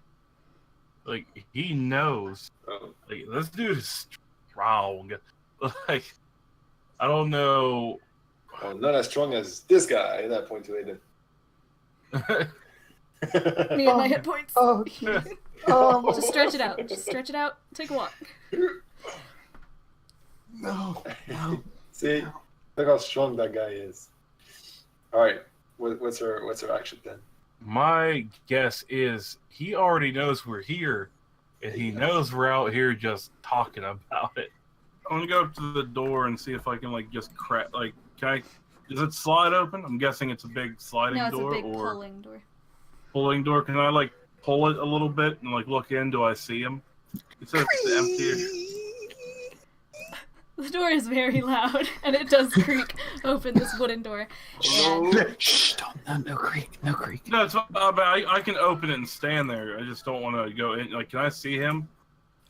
Like, he knows. Oh. Like, this dude is strong. Like, I don't know. Well, not as strong as this guy. At that point, to Ayden. Me and my hit points. Oh, Just stretch it out. Just stretch it out. Take a walk. no. See, look how strong that guy is. All right, what's our action then? My guess is he already knows we're here, and he knows we're out here just talking about it. I'm gonna go up to the door and see if I can just crack. Does it slide open? I'm guessing it's a big sliding No, it's door a big or pulling door. pulling door. Can I pull it a little bit and look in? Do I see him? It says it's empty. The door is very loud, and it does creak open, this wooden door. And Shh! Don't. No creak. No creak. No, it's not, but I can open it and stand there. I just don't want to go in. Can I see him?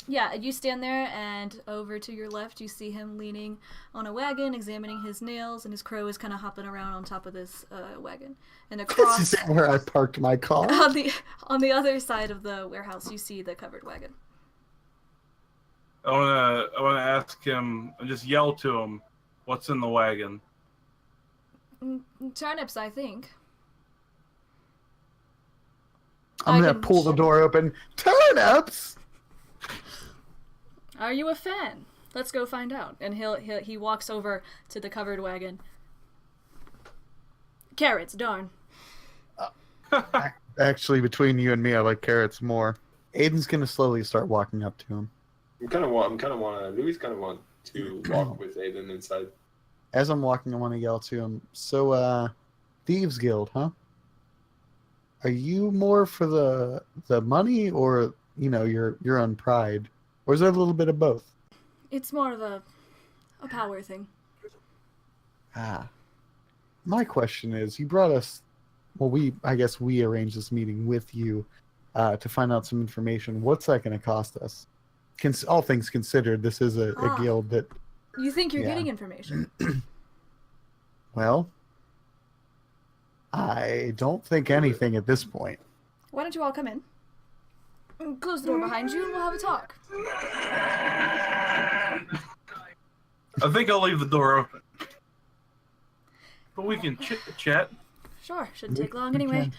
Yeah, you stand there, and over to your left, you see him leaning on a wagon, examining his nails, and his crow is kind of hopping around on top of this wagon. And This across, is where I parked my car. on the other side of the warehouse, you see the covered wagon. I wanna ask him and just yell to him, "What's in the wagon?" Turnips, I think. I'm gonna pull the door open. Turnips! Are you a fan? Let's go find out. And he walks over to the covered wagon. Carrots, darn. Actually, between you and me, I like carrots more. Aiden's gonna slowly start walking up to him. Louis kind of want to walk with Ayden inside. As I'm walking, I want to yell to him. So, Thieves Guild, huh? Are you more for the money, or your own pride, or is there a little bit of both? It's more of a power thing. My question is, you brought us. Well, I guess we arranged this meeting with you to find out some information. What's that going to cost us? All things considered, this is a guild that. You think you're getting information? Well, I don't think anything at this point. Why don't you all come in? Close the door behind you and we'll have a talk. I think I'll leave the door open, but we can chit-chat. Sure, shouldn't take long anyway.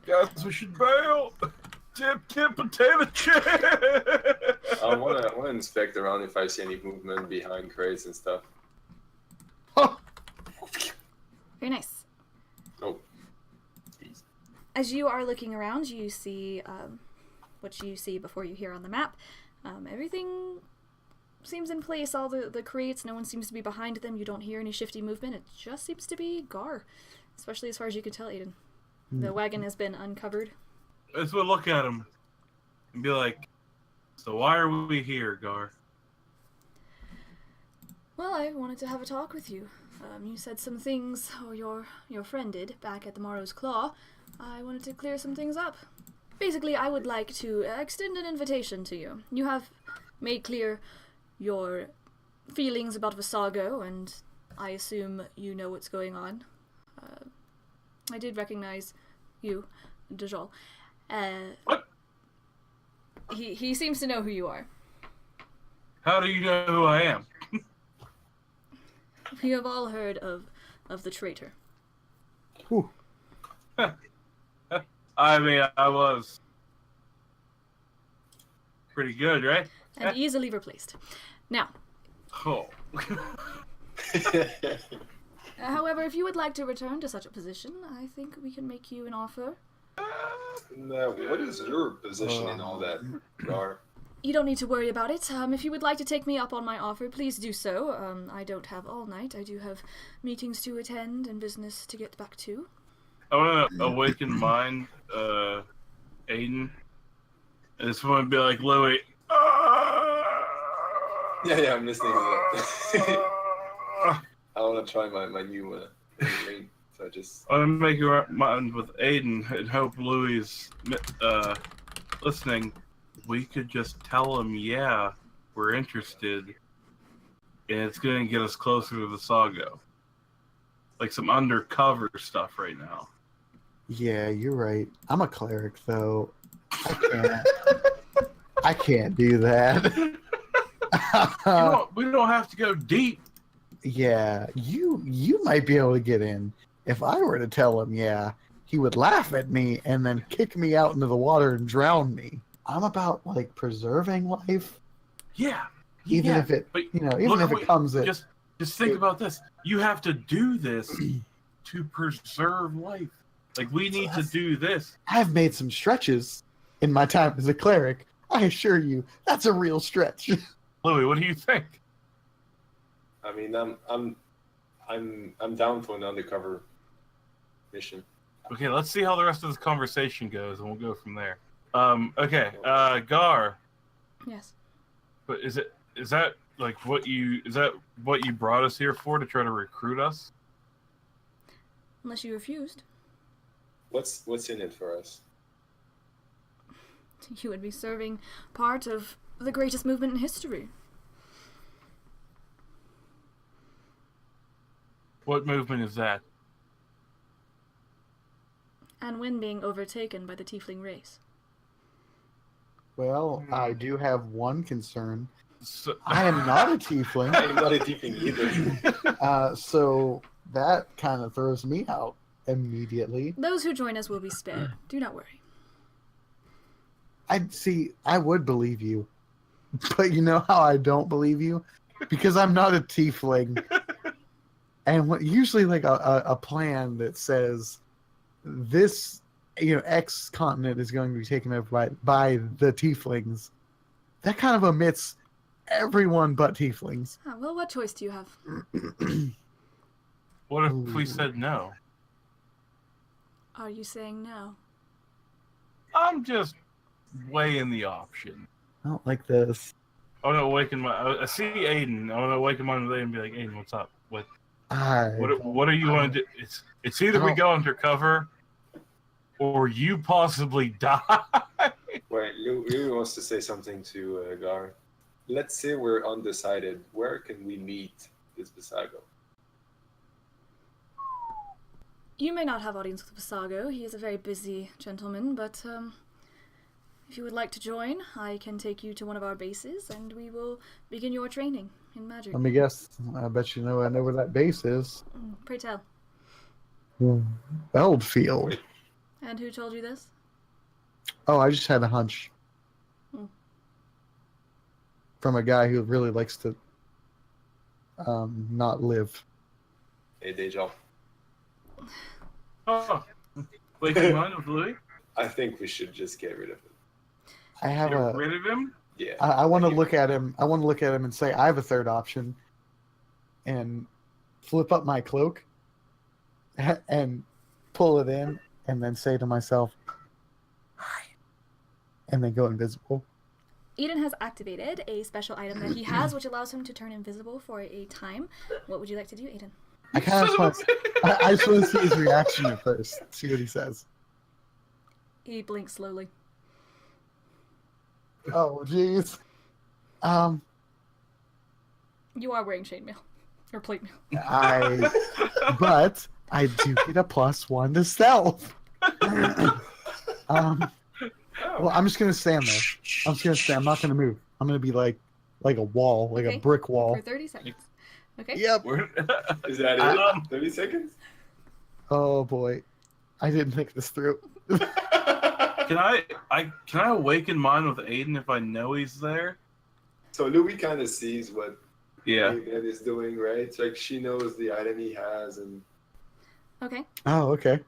Guys, we should bail. Tip, potato chip. I want to inspect around if I see any movement behind crates and stuff. Very nice. Oh. As you are looking around, you see what you see before you hear on the map. Everything seems in place, all the crates, no one seems to be behind them, you don't hear any shifty movement, it just seems to be Gar, especially as far as you can tell, Ayden. The wagon has been uncovered. Let's look at him and be like, so why are we here, Gar? Well, I wanted to have a talk with you. You said some things, or your friend did, back at the Morrow's Claw. I wanted to clear some things up. Basically, I would like to extend an invitation to you. You have made clear your feelings about Visago, and I assume you know what's going on. I did recognize you, Dajjal. What? He seems to know who you are. How do you know who I am? We have all heard of the traitor. Whew. I mean, I was pretty good, right? And easily replaced. Now. Oh. However, if you would like to return to such a position, I think we can make you an offer. Now, what is your position in all that, Gar? You don't need to worry about it. If you would like to take me up on my offer, please do so. I don't have all night. I do have meetings to attend and business to get back to. I want to awaken mind, Ayden. I just want to be like, Loowee. Yeah, I'm listening to that. I want to try my new ring, so I just... I want to make your mind with Ayden and hope Louie's listening. We could just tell him, yeah, we're interested, and it's going to get us closer to the Visago. Like some undercover stuff right now. Yeah, you're right. I'm a cleric, though. I can't do that. We don't have to go deep. Yeah, you might be able to get in. If I were to tell him, yeah, he would laugh at me and then kick me out into the water and drown me. I'm about like preserving life. Yeah. Even if it, but even if it comes at... Just think about this. You have to do this to preserve life. Like, we need to do this. I've made some stretches in my time as a cleric. I assure you, that's a real stretch. Loowee, what do you think? I mean, I'm down for an undercover mission. Okay, let's see how the rest of this conversation goes, and we'll go from there. Okay, Gar. Yes. But is that what you brought us here for, to try to recruit us? Unless you refused. What's in it for us? You would be serving part of the greatest movement in history. What movement is that? And when being overtaken by the Tiefling race. Well, I do have one concern. So, I am not a tiefling, I'm not a tiefling either. so that kind of throws me out immediately. Those who join us will be spared. Do not worry. I would believe you, but you know how I don't believe you? Because I'm not a tiefling. And usually like a plan that says this, X continent is going to be taken over by the tieflings, that kind of omits everyone but tieflings. Well, what choice do you have? what if we said no? Are you saying no? I'm just weighing the option. I don't like this. I'm gonna awaken I see Ayden. I'm gonna awaken my today and be like, Ayden, what's up? What do you want to do? It's either we go undercover or you possibly die. Wait, Loowee wants to say something to Gar. Let's say we're undecided. Where can we meet this Visago? You may not have audience with Visago. He is a very busy gentleman, but if you would like to join, I can take you to one of our bases and we will begin your training in magic. Let me guess. I bet I know where that base is. Pray tell. Veldfield. And who told you this? Oh, I just had a hunch. Hmm. From a guy who really likes to not live. Hey, Dajjal. Oh, wait, you mind with Loowee? I think we should just get rid of him. I have Get rid of him? Yeah. I want to look at him. I want to look at him and say I have a third option, and flip up my cloak, and pull it in, and then say to myself, "Hi," and then go invisible. Ayden has activated a special item that he has, which allows him to turn invisible for a time. What would you like to do, Ayden? I kind of want. I just want to see his reaction at first. See what he says. He blinks slowly. Oh, jeez. You are wearing chainmail. Or plate mail. But I do get a +1 to stealth. Well, I'm just gonna stand there. I'm just gonna stand. I'm not gonna move. I'm gonna be like a wall, like Okay. a brick wall. For 30 seconds. Okay? Yep. Is that it? 30 seconds? Oh boy, I didn't think this through. Can I awaken mine with Ayden if I know he's there? So Loowee kind of sees what Yeah. Ayden is doing, right? It's like she knows the item he has, and Okay. Oh, okay.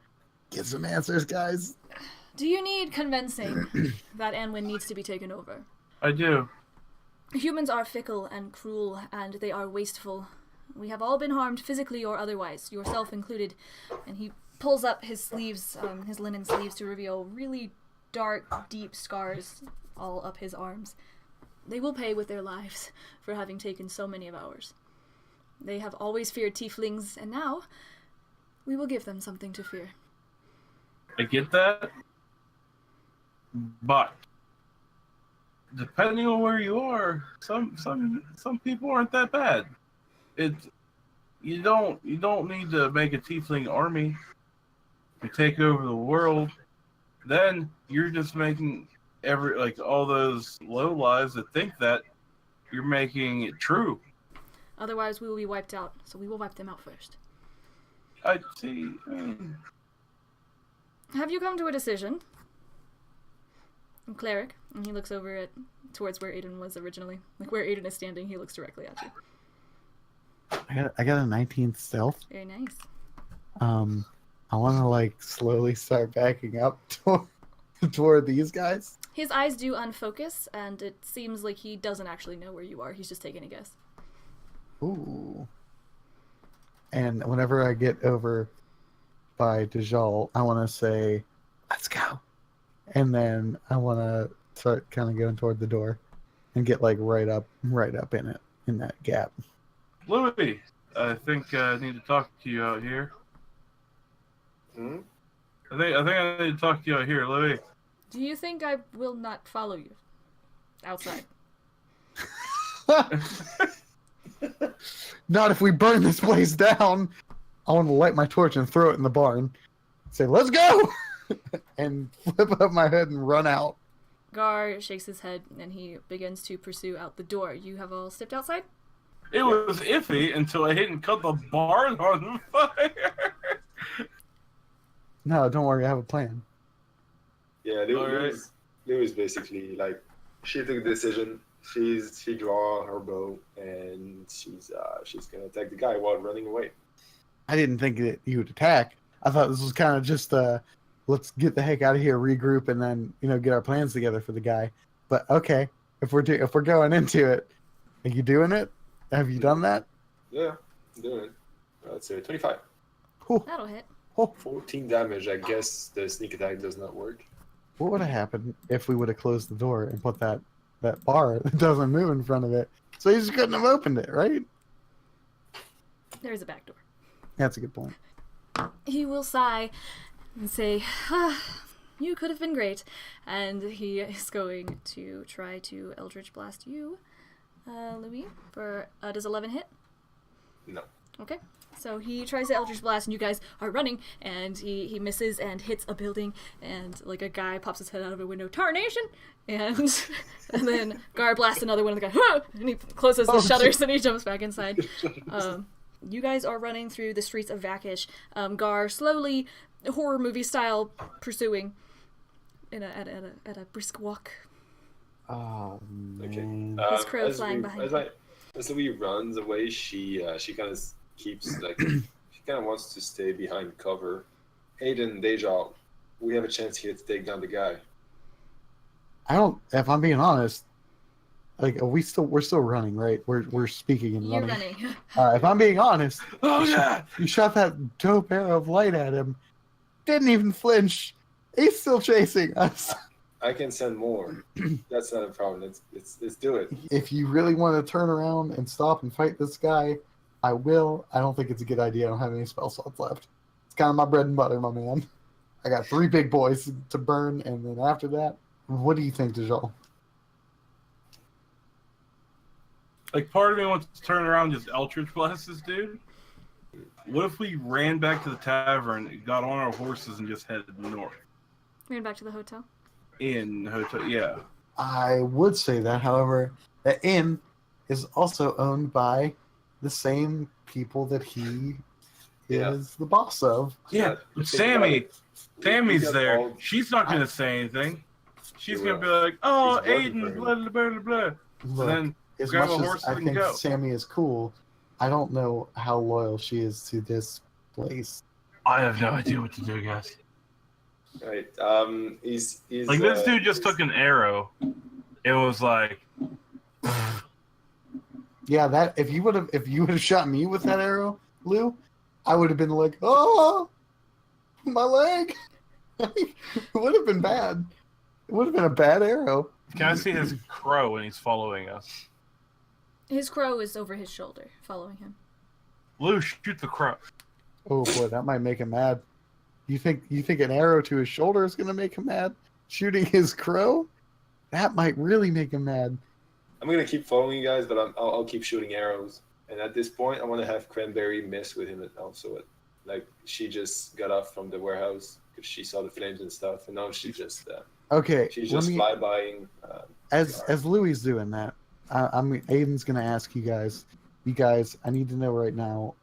Get some answers, guys. Do you need convincing that Anwin needs to be taken over? I do. Humans are fickle and cruel, and they are wasteful. We have all been harmed physically or otherwise, yourself included. And he pulls up his sleeves, his linen sleeves, to reveal really dark, deep scars all up his arms. They will pay with their lives for having taken so many of ours. They have always feared tieflings, and now we will give them something to fear. I get that. But depending on where you are, some people aren't that bad. You don't need to make a tiefling army and take over the world. Then you're just making all those low lives that think that you're making it true. Otherwise, we will be wiped out, so we will wipe them out first. I see. Have you come to a decision? Cleric, and he looks over towards where Ayden was originally. Like where Ayden is standing, he looks directly at you. I got a 19th stealth. Very nice. I want to slowly start backing up toward these guys. His eyes do unfocus, and it seems like he doesn't actually know where you are. He's just taking a guess. Ooh. And whenever I get over by Dajjal, I want to say, "Let's go." And then I want to start kind of going toward the door and get right up in it, in that gap. Loowee, I think I need to talk to you out here. I think I need to talk to you out here, Loowee. Do you think I will not follow you outside? Not if we burn this place down. I want to light my torch and throw it in the barn. Say, let's go! And flip up my hood and run out. Gar shakes his head and he begins to pursue out the door. You have all stepped outside? It was iffy until I hit and cut the barn on fire. No, don't worry, I have a plan. Yeah, Louis basically like she took a decision. She draw her bow and she's gonna attack the guy while running away. I didn't think that you would attack. I thought this was kind of just let's get the heck out of here, regroup, and then get our plans together for the guy. But okay, if we're going into it, are you doing it? Have you done that? Yeah, I'm doing it. Let's say 25. Cool. That'll hit. 14 damage. I guess the sneak attack does not work. What would have happened if we would have closed the door and put that bar that doesn't move in front of it? So you just couldn't have opened it, right? There's a back door. That's a good point. He will sigh and say, you could have been great. And he is going to try to Eldritch Blast you, Loowee, for, does 11 hit? No. Okay. So he tries to Eldritch Blast and you guys are running and he misses and hits a building and like a guy pops his head out of a window, tarnation! And then Gar blasts another one and the guy, and he closes the shutters and he jumps back inside. You guys are running through the streets of Vakish. Gar slowly, horror movie style, pursuing at a brisk walk. Oh, man. Okay. His crow flying behind him. As Louis runs away, she kind of keeps like she kind of wants to stay behind cover. Ayden, Dajjal, we have a chance here to take down the guy. I don't. If I'm being honest, like we're still running, right? We're speaking and You're running. running. If I'm being honest, Oh yeah. you shot that dope arrow of light at him. Didn't even flinch. He's still chasing us. I can send more. That's not a problem. Let's do it. If you really want to turn around and stop and fight this guy, I will. I don't think it's a good idea. I don't have any spell slots left. It's kind of my bread and butter, my man. I got 3 big boys to burn, and then after that, what do you think, Dajjal? Like, part of me wants to turn around and just Eldritch Blast this dude. What if we ran back to the tavern, got on our horses, and just headed north? Ran back to the hotel. In hotel, yeah. I would say that, however, the inn is also owned by the same people that he is the boss of. Yeah, but Sammy's there. She's not going to say anything. She's going to be like, oh, Ayden, blah, blah, blah, blah. Look, Then as grab much a as horse I and think go. Sammy is cool, I don't know how loyal she is to this place. I have no idea what to do, guys. Right. He's Like, this dude just took an arrow. It was like, Yeah, that if you would have shot me with that arrow, Lou, I would have been like, oh, my leg. It would have been bad. It would have been a bad arrow. can I see his crow when he's following us? His crow is over his shoulder, following him. Lou, shoot the crow. Oh boy, that might make him mad. You think an arrow to his shoulder is gonna make him mad? Shooting his crow? That might really make him mad. I'm gonna keep following you guys, but I'll keep shooting arrows. And at this point, I want to have Cranberry mess with him also. Like she just got off from the warehouse because she saw the flames and stuff, and now she's just Okay, she's just flybying. as Louie's doing that, Ayden's gonna ask you guys. You guys, I need to know right now.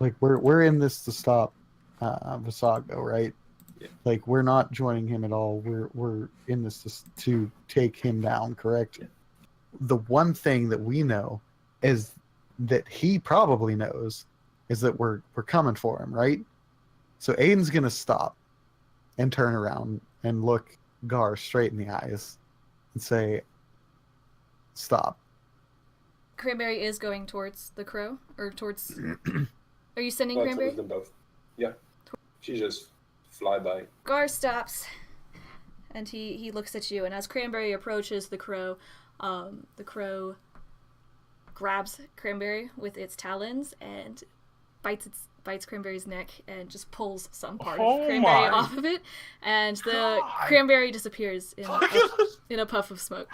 Like we're in this to stop Visago, right? Yeah. Like we're not joining him at all. We're in this to take him down, correct? Yeah. The one thing that we know is that he probably knows is that we're coming for him, right? So Ayden's gonna stop and turn around and look Gar straight in the eyes and say, "Stop." Cranberry is going towards the crow, or towards... Are you sending Well, Cranberry? them both. Yeah. She just fly by. Gar stops, and he looks at you, and as Cranberry approaches the crow grabs Cranberry with its talons and bites bites Cranberry's neck and just pulls some part Oh of Cranberry my off of it, and the God. Cranberry disappears in a puff of smoke.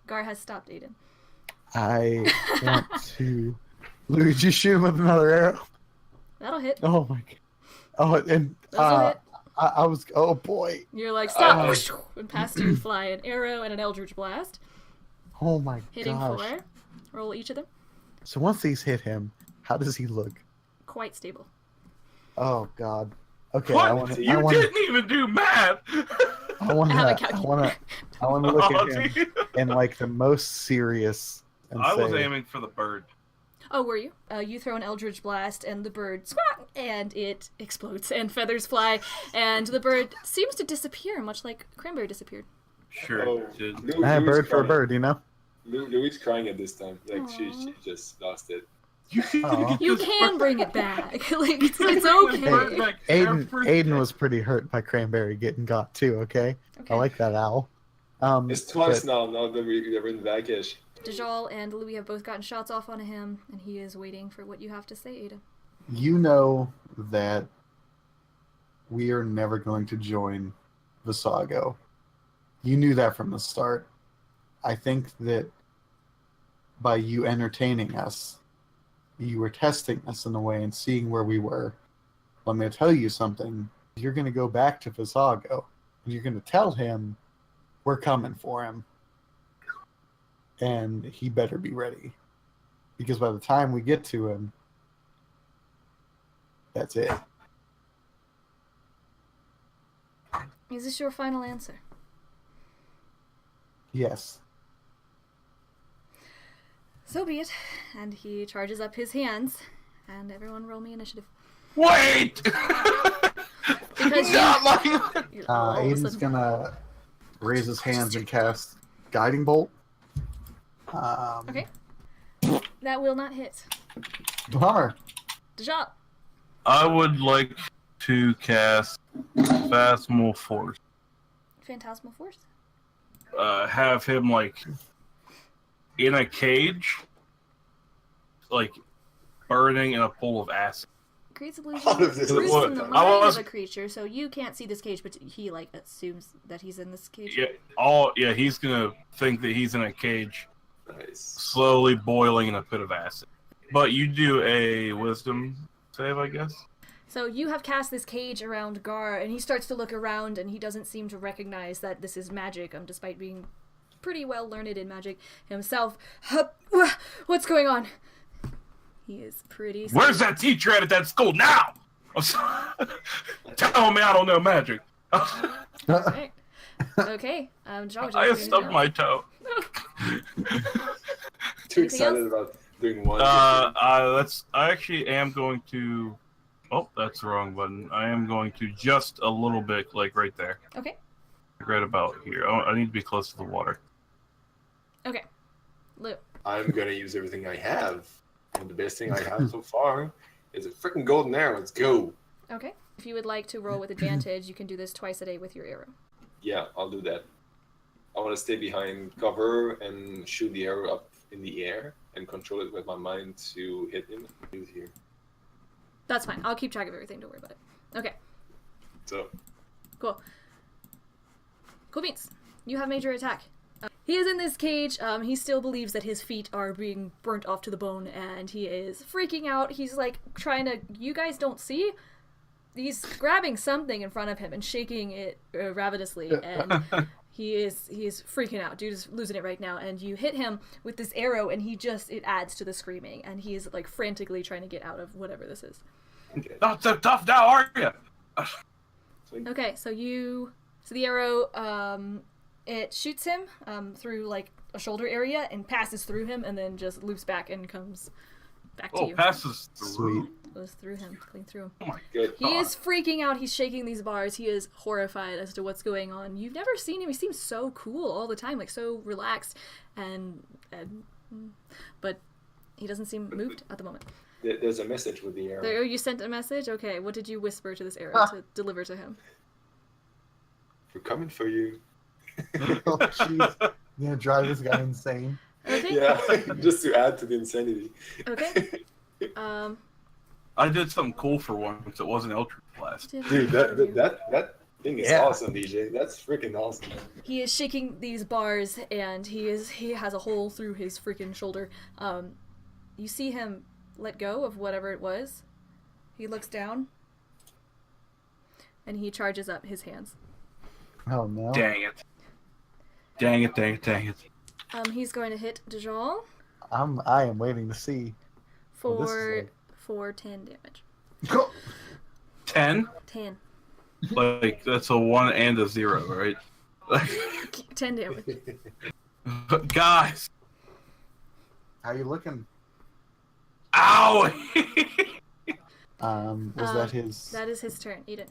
Gar has stopped Ayden. I want to. Loowee, did you shoot him with another arrow? That'll hit. Oh my god. Oh, and That'll hit. I was. Oh boy. You're like, stop! And past you fly an arrow and an Eldritch Blast. Oh my Hitting gosh. 4. Roll each of them. So once these hit him, how does he look? Quite stable. Oh god. Okay, What? You didn't even do math. I want have a to. calculator. I want to look Oh, at him dude. in like the most serious. And I was say, aiming for the bird. Oh, were you? You throw an Eldritch Blast, and the bird squawk, and it explodes, and feathers fly, and the bird seems to disappear, much like Cranberry disappeared. Sure. Oh, Did. A bird for a bird, you know. Louie's crying at this time. Like she just lost it. Aw. You can bring it back. Like it's okay. Ayden was pretty hurt by Cranberry getting got too. Okay, Okay. I like that owl. It's twice but- now. Now that we're in Vakish. Dajjal and Loowee have both gotten shots off onto him, and he is waiting for what you have to say, Ayden. You know that we are never going to join Visago. You knew that from the start. I think that by you entertaining us, you were testing us in a way and seeing where we were. Let me tell you something. You're going to go back to Visago, and you're going to tell him we're coming for him. And he better be ready. Because by the time we get to him, that's it. Is this your final answer? Yes. So be it. And he charges up his hands, and everyone roll me initiative. Wait! Because Not like all of a Aiden's sudden- gonna raise his hands and cast Guiding Bolt. Okay. That will not hit. Bummer. Dajjal. I would like to cast Phasmal Force. Phantasmal Force. Have him like in a cage, like burning in a pool of acid. Creates All illusion. of this Roots is- in the I mind was- of a creature, so you can't see this cage, but he like assumes that he's in this cage. Yeah, he's gonna think that he's in a cage, Nice. slowly boiling in a pit of acid. But you do a wisdom save, I guess. So you have cast this cage around Gar, and he starts to look around, and he doesn't seem to recognize that this is magic, despite being pretty well learned in magic himself. What's going on? He is pretty scared. Where's that teacher at that school now? Tell me I don't know magic. Right. Okay. John, I stubbed my toe. Too Anything excited else? about doing one. I actually am going to. Oh, that's the wrong button. I am going to just a little bit, like right there, Okay. right about here. I need to be close to the water. Okay. Lou. I'm gonna use everything I have, and the best thing I have so far is a freaking golden arrow. Let's go. Okay. If you would like to roll with advantage, you can do this twice a day with your arrow. Yeah, I'll do that. I want to stay behind cover and shoot the arrow up in the air and control it with my mind to hit him. He's here. That's fine. I'll keep track of everything. Don't worry about it. Okay. So Cool. Cool beans. You have major attack. He is in this cage. He still believes that his feet are being burnt off to the bone, and he is freaking out. He's like trying to. You guys don't see? He's grabbing something in front of him and shaking it ravenously, and he is freaking out. Dude is losing it right now. And you hit him with this arrow, and it adds to the screaming, and he is like frantically trying to get out of whatever this is. okay. Not so tough now, are you? Okay, so the arrow, it shoots him through like a shoulder area and passes through him, and then just loops back and comes back to Oh, you. passes Sweet. through. Goes through him, clean through him. Oh my Good. He is freaking out. He's shaking these bars. He is horrified as to what's going on. You've never seen him. He seems so cool all the time, like so relaxed, but he doesn't seem moved at the moment. There's a message with the arrow. There, you sent a message. Okay, what did you whisper to this arrow to deliver to him? We're coming for you. Oh, jeez. You gonna drive this guy insane? Okay. Yeah, just to add to the insanity. Okay. I did something cool for once. It wasn't Eldritch Blast. Dude, that thing is Yeah. awesome, DJ. That's freaking awesome. He is shaking these bars, and he has a hole through his freaking shoulder. You see him let go of whatever it was. He looks down, and he charges up his hands. Oh no. Dang it. Dang it, dang it, dang it. He's going to hit Dajjal I am waiting to see. Well, this is for 10 damage. 10? 10. Like, that's a 1 and a 0, right? 10 damage. Guys! How you looking? Ow! Was that his? That is his turn, Eden.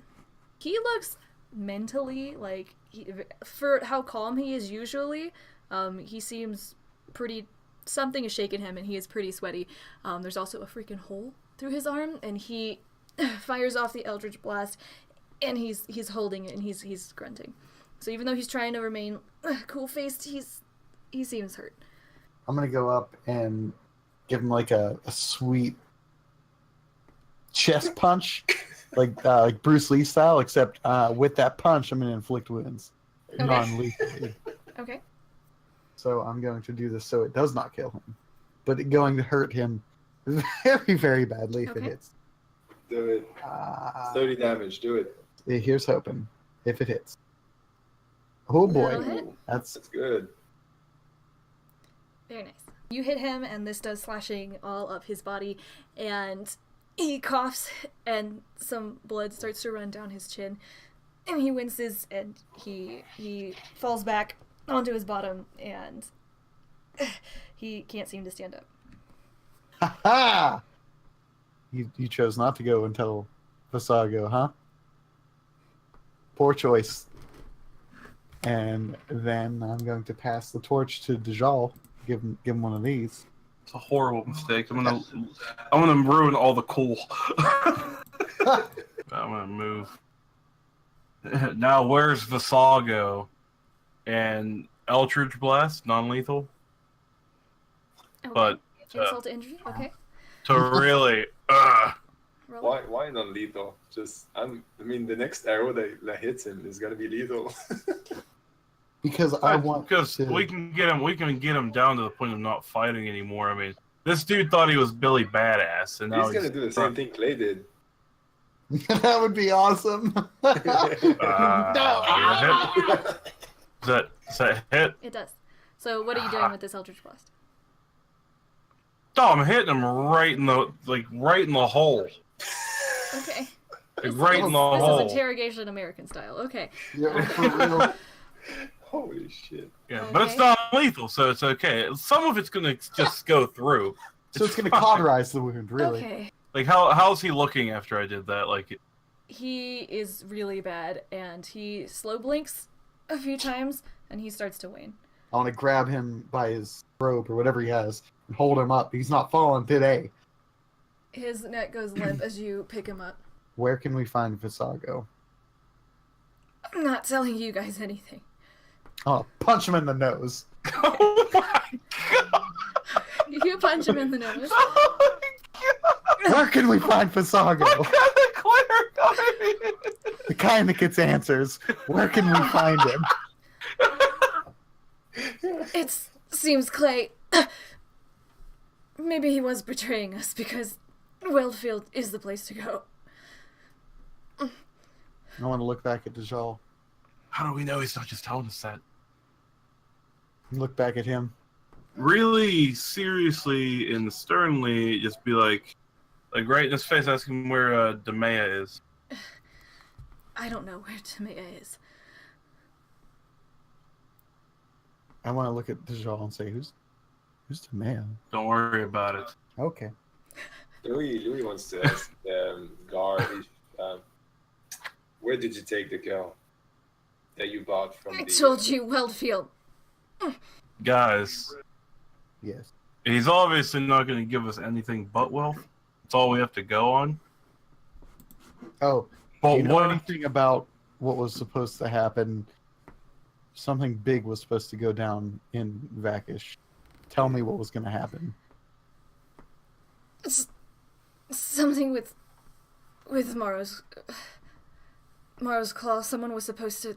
He looks mentally like for how calm he is usually. He seems pretty. Something is shaking him, and he is pretty sweaty. There's also a freaking hole through his arm, and he fires off the Eldritch Blast, and he's holding it, and he's grunting. So even though he's trying to remain cool-faced, he seems hurt. I'm gonna go up and give him like a sweet chest punch, like Bruce Lee style, except with that punch, I'm gonna inflict wounds, Okay. non-lethally. Okay. So I'm going to do this so it does not kill him, but it's going to hurt him very, very badly if it Okay. hits. Do it. 30 damage. Do it. Here's hoping if it hits. Oh That'll boy, hit. that's That's good. Very nice. You hit him, and this does slashing all of his body, and he coughs, and some blood starts to run down his chin, and he winces, and he falls back onto his bottom, and he can't seem to stand up. ha ha. You chose not to go until Visago, huh? Poor choice. And then I'm going to pass the torch to Dajjal. Give him one of these. It's a horrible mistake. I'm gonna ruin all the cool. I'm gonna move. Now where's Visago? And Eldritch Blast, non-lethal. Okay. But Insult to injury? Okay. to really Roll it. Why not lethal? I mean, the next arrow that hits him is gonna be lethal. Because I want because to... we can get him down to the point of not fighting anymore. I mean, this dude thought he was Billy Badass, and now He's gonna do the same thing Clay did. That would be awesome. No. Does that hit? It does. So what are you doing with this Eldritch Blast? Oh, I'm hitting him right in the hole. Okay. Right in the This hole. is interrogation American style. Okay. Yeah, for real. Holy shit. Yeah, but it's Okay. not lethal, so it's okay. Some of it's gonna just go through. So it's going to fine. cauterize the wound, really. Okay. Like how's he looking after I did that? Like He is really bad, and he slow blinks a few times, and he starts to wane. I want to grab him by his robe or whatever he has and hold him up. He's not falling today. His neck goes limp as you pick him up. Where can we find Visago? I'm not telling you guys anything. Oh, punch him in the nose. oh my god! You punch him in the nose. Oh my god! Where can we find Visago? What kind of cleric? The kind that gets answers. Where can we find him? It seems Clay. Maybe he was betraying us because Wildfield is the place to go. I want to look back at Dajjal. How do we know he's not just telling us that? Look back at him. Really seriously and sternly, just be like right in his face, ask him where Demea is. I don't know where Tamea is. I want to look at Dajjal and say, who's the man? Don't worry about it. Okay. Louis wants to ask Gar, where did you take the girl that you bought from I the... told you, Wildfield. Guys, Yes. he's obviously not going to give us anything but wealth. That's all we have to go on. Oh, But do you know what? anything about what was supposed to happen. Something big was supposed to go down in Vakish. Tell me what was going to happen. Something with Morrow's claw. Someone was supposed to.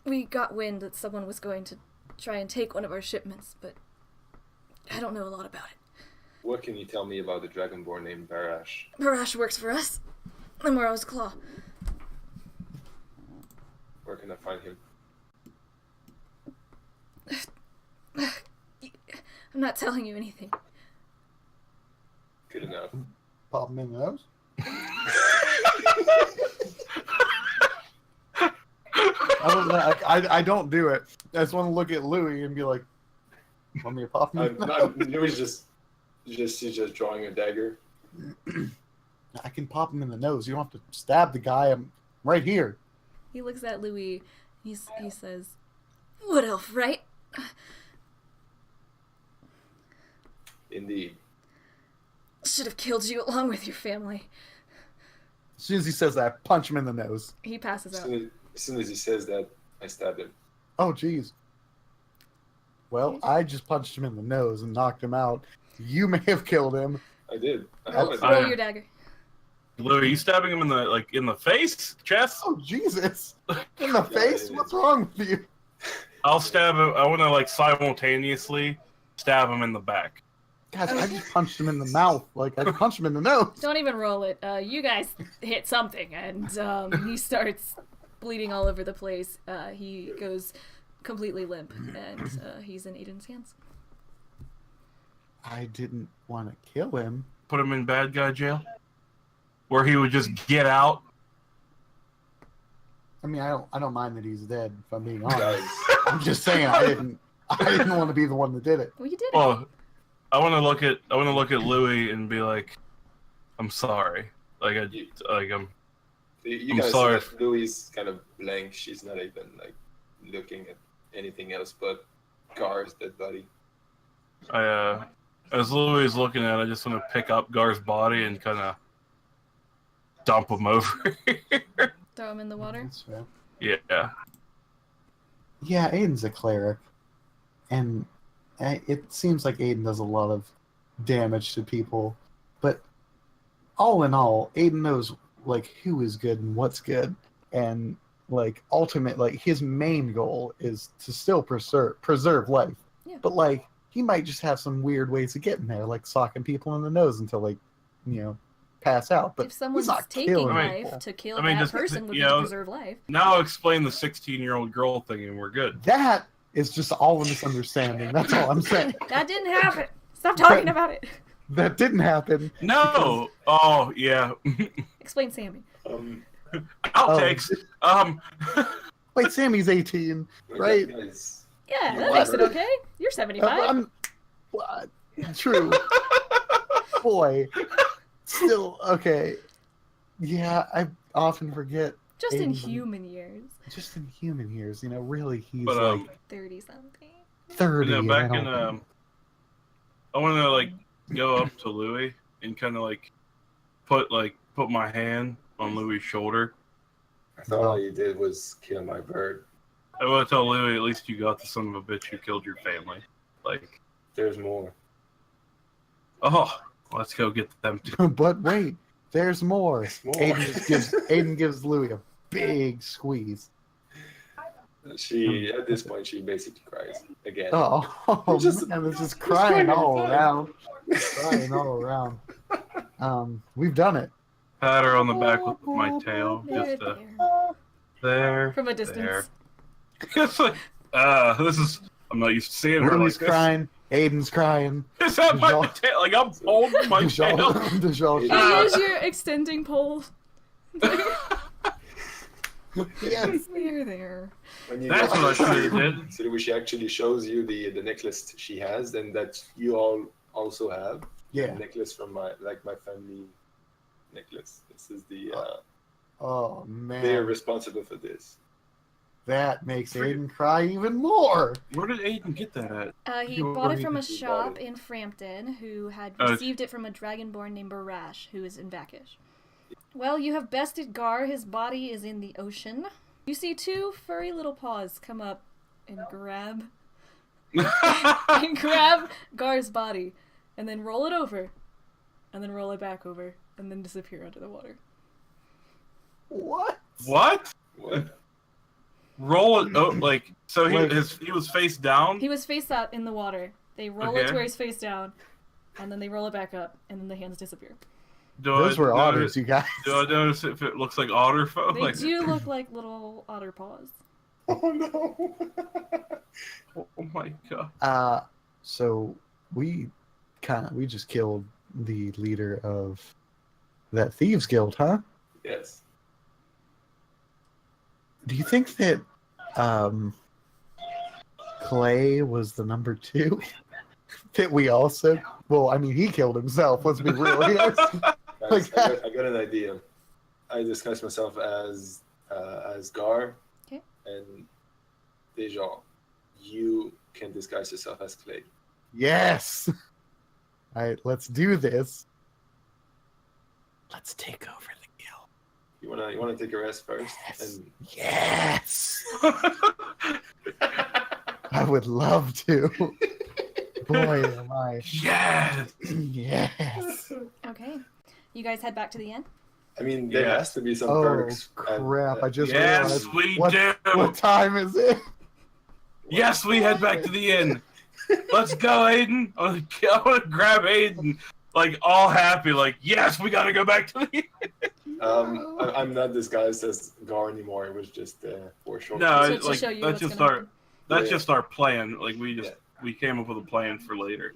We got wind that someone was going to try and take one of our shipments, but I don't know a lot about it. What can you tell me about the Dragonborn named Barash? Barash works for us. And Morrow's claw. Where can I find him? I'm not telling you anything. Good enough. Pop him in the nose? I don't do it. I just want to look at Loowee and be like, want me to pop him in the nose? Louie's he's just drawing a dagger. I can pop him in the nose. You don't have to stab the guy. I'm right here. He looks at Loowee. He says, "Wood elf, right?" Indeed. Should have killed you along with your family. As soon as he says that, I punch him in the nose. He passes out. As soon as he says that, I stab him. Oh, jeez. Well, I just punched him in the nose and knocked him out. You may have killed him. I did. Throw your dagger. Louis, are you stabbing him in the face, chest? Oh, Jesus. In the face? What's wrong with you? I'll stab him. I want to simultaneously stab him in the back. Guys, I just punched him in the mouth. I punched him in the nose. Don't even roll it. You guys hit something, and he starts bleeding all over the place. He goes completely limp, and he's in Ayden's hands. I didn't want to kill him. Put him in bad guy jail? Where he would just get out? I mean, I don't mind that he's dead, if I'm being honest. I'm just saying I didn't want to be the one that did it. Well, you did it. Well, I want to look at Louis and be like, I'm sorry. You I'm guys sorry. see that Louie's kind of blank. She's not even looking at anything else but Gar's dead body. As Louis is looking at it, I just want to pick up Gar's body and kind of dump him over here. Throw him in the water. That's fair. Yeah. Yeah, Ayden's a cleric. And it seems like Ayden does a lot of damage to people. But all in all, Ayden knows, who is good and what's good. And, his main goal is to still preserve life. Yeah. But, he might just have some weird ways of getting there, like socking people in the nose until pass out. But if someone's he's not taking killing life people. to kill that person would be to preserve life. Now explain the 16-year-old girl thing and we're good. That is just all a misunderstanding. That's all I'm saying. That didn't happen. Stop talking about it. That didn't happen. No. Oh, yeah. Explain Sammy. Outtakes. Wait, Sammy's 18, right? Yeah, that makes it okay. You're 75. True. Boy. Still, okay. Yeah, I often forget. Just in Ayden's human years. Just in human years, really, he's 30-something. 30. Back in, I want to go up to Louis and kind of put my hand on Louis' shoulder. I thought all you did was kill my bird. I want to tell Louis, at least you got the son of a bitch who killed your family. There's more. Oh, let's go get them too. But wait, there's more. There's Ayden gives Louis a big squeeze. At this point, she basically cries again. Oh, man, it's just crying all around. Crying all around. We've done it. Pat her on the back with my tail. Just there. From a distance. There. This is. I'm not used to seeing her Louis like crying. Ayden's crying. Is that my tail? I'm holding my tail. Dajjal. You use your extending pole. Yes. We're there. That's what I should have did. So she actually shows you the necklace she has and that you all also have. Yeah. A necklace from my family necklace. This is the Oh man. they're responsible for this. That makes Ayden cry even more. Where did Ayden get that at? He bought it from a shop in Frampton who had received it from a dragonborn named Barash, who is in Vakish. Well, you have bested Gar. His body is in the ocean. You see two furry little paws come up and grab Gar's body, and then roll it over, and then roll it back over, and then disappear under the water. What? What? What? Roll it. Oh, like so he was face down. He was face up in the water. They roll it Okay. to where he's face down, and then they roll it back up, and then the hands disappear. Those were otters, you guys. Do I notice if it looks like otter folk? They do look like little otter paws. Oh no! Oh my god. So we just killed the leader of that thieves guild, huh? Yes. Do you think that Clay was the number 2? That we also... Well, I mean, he killed himself, let's be real here. Guys, I got an idea. I disguise myself as Gar. Okay. And Dajjal. You can disguise yourself as Clay. Yes! Alright, let's do this. Let's take over the guild. You wanna take a rest first? Yes! I would love to. Boy, am I. Yes. Yes! Okay. You guys head back to the inn? I mean, there has to be some Oh, perks. crap. I just Yes, realized. we what, do. What time is it? Yes, we head back to the inn. Let's go, Ayden. I want to grab Ayden, like all happy, like yes, we gotta go back to the inn. I'm not disguised as Gar anymore. It was just for short. No, So to like show you that's what's just gonna our happen. that's Yeah. just our plan. Like we came up with a plan for later.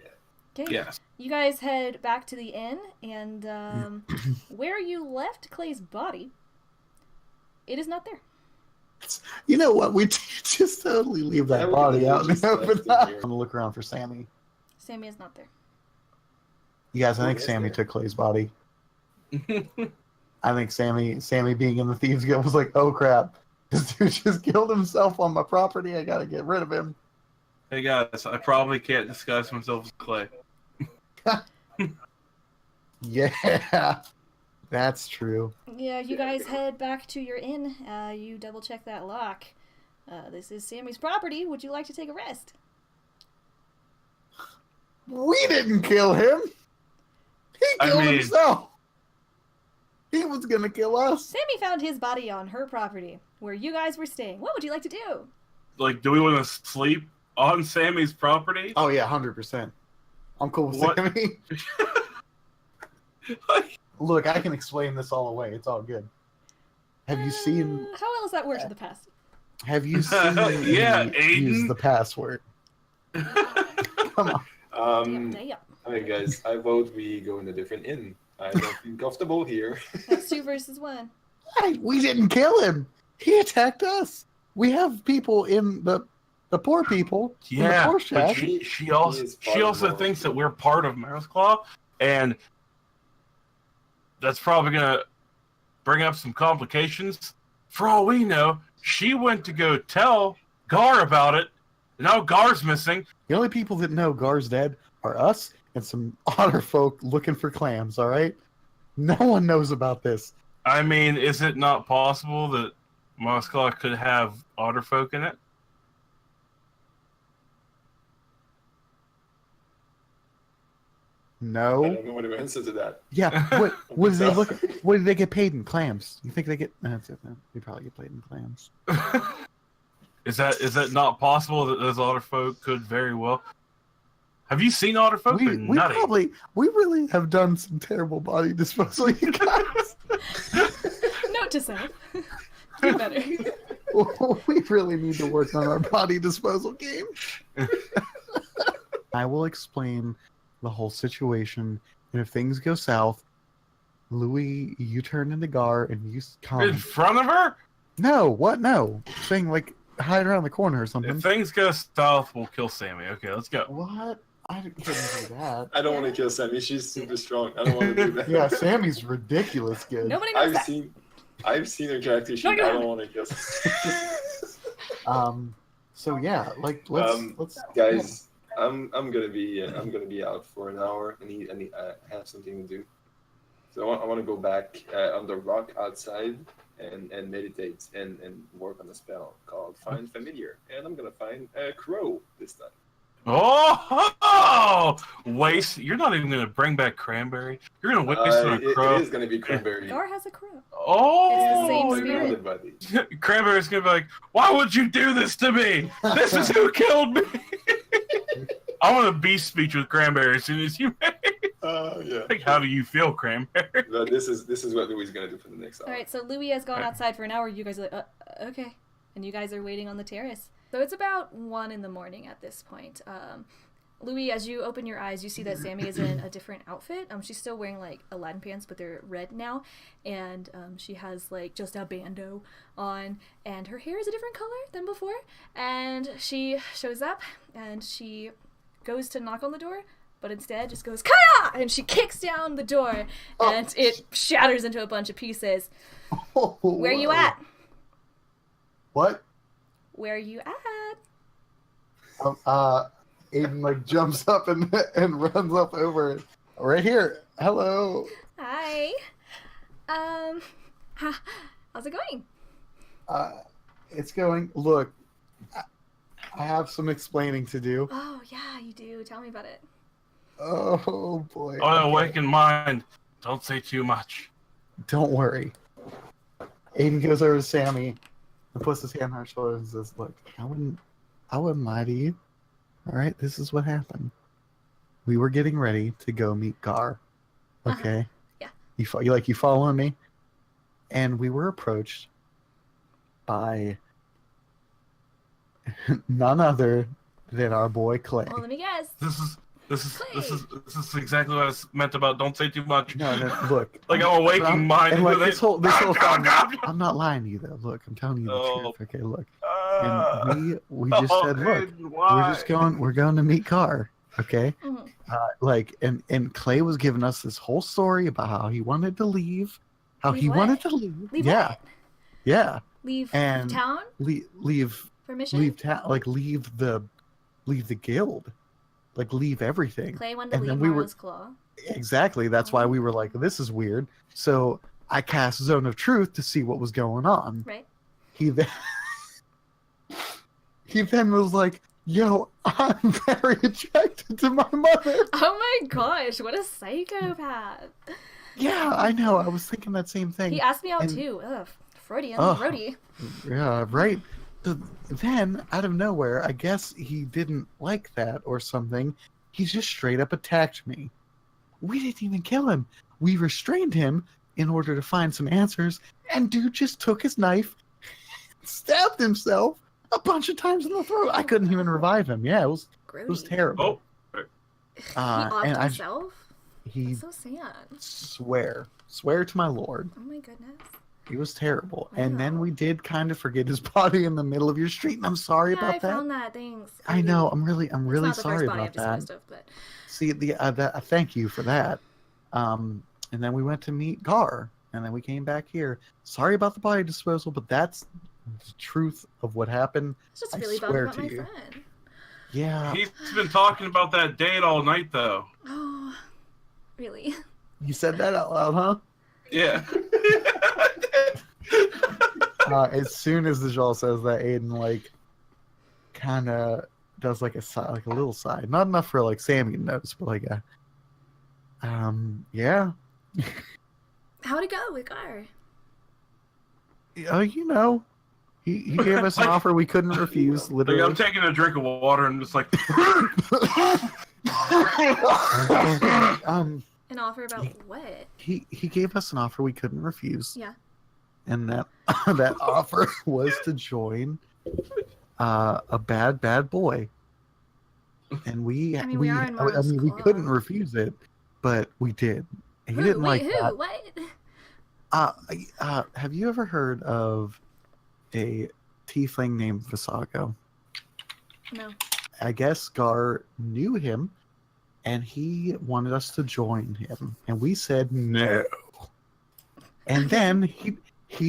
Okay. Yes. You guys head back to the inn, and where you left Clay's body, it is not there. You know what? We just totally leave Yeah, that we body could've out in just the left open. it I'm here. gonna look around for Sammy. Sammy is not there. You guys, I Who think is Sammy there? took Clay's body. I think Sammy being in the Thieves Guild was like, oh crap. This dude just killed himself on my property. I gotta get rid of him. Hey guys, I probably can't disguise myself as Clay. Yeah. That's true. Yeah, you guys head back to your inn. You double check that lock. This is Sammy's property. Would you like to take a rest? We didn't kill him. He killed himself. He was gonna kill us. Sammy found his body on her property, where you guys were staying. What would you like to do? Like, do we want to sleep on Sammy's property? Oh yeah, 100%. I'm cool with What? Sammy. Like, Look, I can explain this all away. It's all good. Have you seen? How well has that worked in the past? Have you seen? Yeah, me Ayden. use the password. Come on. Damn. Alright, guys. I vote we go in a different inn. I don't feel comfortable here. That's 2 versus 1. Hey, we didn't kill him. He attacked us. We have people in the poor people. in the yeah, poor but shack. she also is part of Mouse thinks that Claw. we're part of Mouse Claw, and that's probably gonna bring up some complications. For all we know, she went to go tell Gar about it. And now Gar's missing. The only people that know Gar's dead are us and some otter folk looking for clams. All right. No one knows about this. I mean, is it not possible that Mouse Claw could have otter folk in it? I No. don't know what to answer to that. Yeah. What did they look? What did they get paid in clams? You think they get? No, they probably get paid in clams. Is that not possible that those otter folk could very well? Have you seen otter folk? They're We nutty. we really have done some terrible body disposal, you guys. Note to self. Do better. We really need to work on our body disposal game. I will explain the whole situation, and if things go south, Loowee, you turn into Gar and you In come. front of her? No, what? No, saying like hide around the corner or something. If things go south, we'll kill Sammy. Okay, let's go. What? I couldn't do that. I don't want to kill Sammy. She's super strong. I don't want to do that. Yeah, Sammy's ridiculous good. Nobody knows I've seen her character sheet. No, I you don't want to kill Sammy. So yeah, like let's Guys, I'm gonna be out for an hour. I have something to do. So I want to go back on the rock outside and meditate and work on a spell called Find Familiar. And I'm gonna find a crow this time. Oh, waste! You're not even gonna bring back cranberry. You're gonna waste it on a crow. It is gonna be cranberry. Gar has a crow. Oh, It's the same Remember, spirit. buddy. Cranberry's gonna be like, "Why would you do this to me? This is who killed me." I want a beast speech with Cranberry as soon as you make. Yeah. Like, how do you feel, Cranberry? But this is what Louie's gonna do for the next hour. All right, so Loowee has gone outside for an hour. You guys are like, okay. And you guys are waiting on the terrace. So it's about 1 in the morning at this point. Loowee, as you open your eyes, you see that Sammy is in a different outfit. She's still wearing like Aladdin pants, but they're red now. And she has like just a bandeau on. And her hair is a different color than before. And she shows up and she goes to knock on the door, but instead just goes, Kaya! And she kicks down the door and it shatters into a bunch of pieces. Where you at? What? Where you at? Ayden like jumps up and runs up over it. Right here. Hello. Hi. How's it going? It's going. Look, I have some explaining to do. Oh, yeah, you do. Tell me about it. Oh boy. Oh, no, awaken mind. Don't say too much. Don't worry. Ayden goes over to Sammy and puts his hand on her shoulder and says, "Look, I wouldn't lie to you. All right, this is what happened. We were getting ready to go meet Gar. Okay. Yeah. You following me? And we were approached by none other than our boy Clay. Well, let me guess. This is exactly what I meant about don't say too much. No, look. Like I'm a waking mind. And like into this whole time, God. I'm not lying to you though. Look, I'm telling you the Oh. truth. Okay, look. And we just said, look, why? we're going to meet Gar. Okay. Mhm. And Clay was giving us this whole story about how he wanted to leave, Leave what? Leave yeah, what? yeah. Leave And town Leave for mission? leave town, like leave the guild, like leave everything. Clay wanted to and leave then we were- Morrow's Claw. Exactly. That's why we were like, this is weird. So I cast Zone of Truth to see what was going on. Right. He then was like, yo, I'm very attracted to my mother. Oh my gosh, what a psychopath. Yeah, I know. I was thinking that same thing. He asked me out And- too. Ugh, Freudian, Ugh. Brody. Yeah, right. Then, out of nowhere, I guess he didn't like that or something. He just straight up attacked me. We didn't even kill him. We restrained him in order to find some answers, and dude just took his knife, stabbed himself a bunch of times in the throat. I couldn't even revive him. Yeah, it was Grody. terrible. Oh, He offed and himself? he That's so sad. swear to my lord, Oh my goodness. it was terrible. And then Wow. we did kind of forget his body in the middle of your street, and I'm sorry Yeah, about I that. found that. Thanks. I know. I'm really It's not the sorry first body about I've that. disposed of, but See, thank you for that. And then we went to meet Gar, and then we came back here. Sorry about the body disposal, but that's the truth of what happened. it's just I really bummed swear about to my you. friend. Yeah, he's been talking about that date all night, though. Oh, really? you said that out loud, Yeah. huh? As soon as the Dajjal says that, Ayden like kind of does like a sigh, like a little sigh, not enough for like Sammy to notice, but like a yeah. How'd it go with Gar? Oh, you know, he gave us an offer we couldn't refuse. Like, I'm Literally. taking a drink of water and just like, An offer about what? He gave us an offer we couldn't refuse. Yeah. And that that offer was to join a bad boy. And we I mean, we are in I Morrow's mean we Claw. couldn't refuse it, but we did. He Who? didn't Wait, like who? that. What? Have you ever heard of a tiefling named Visago? No. I guess Gar knew him, and he wanted us to join him, and we said no. And then he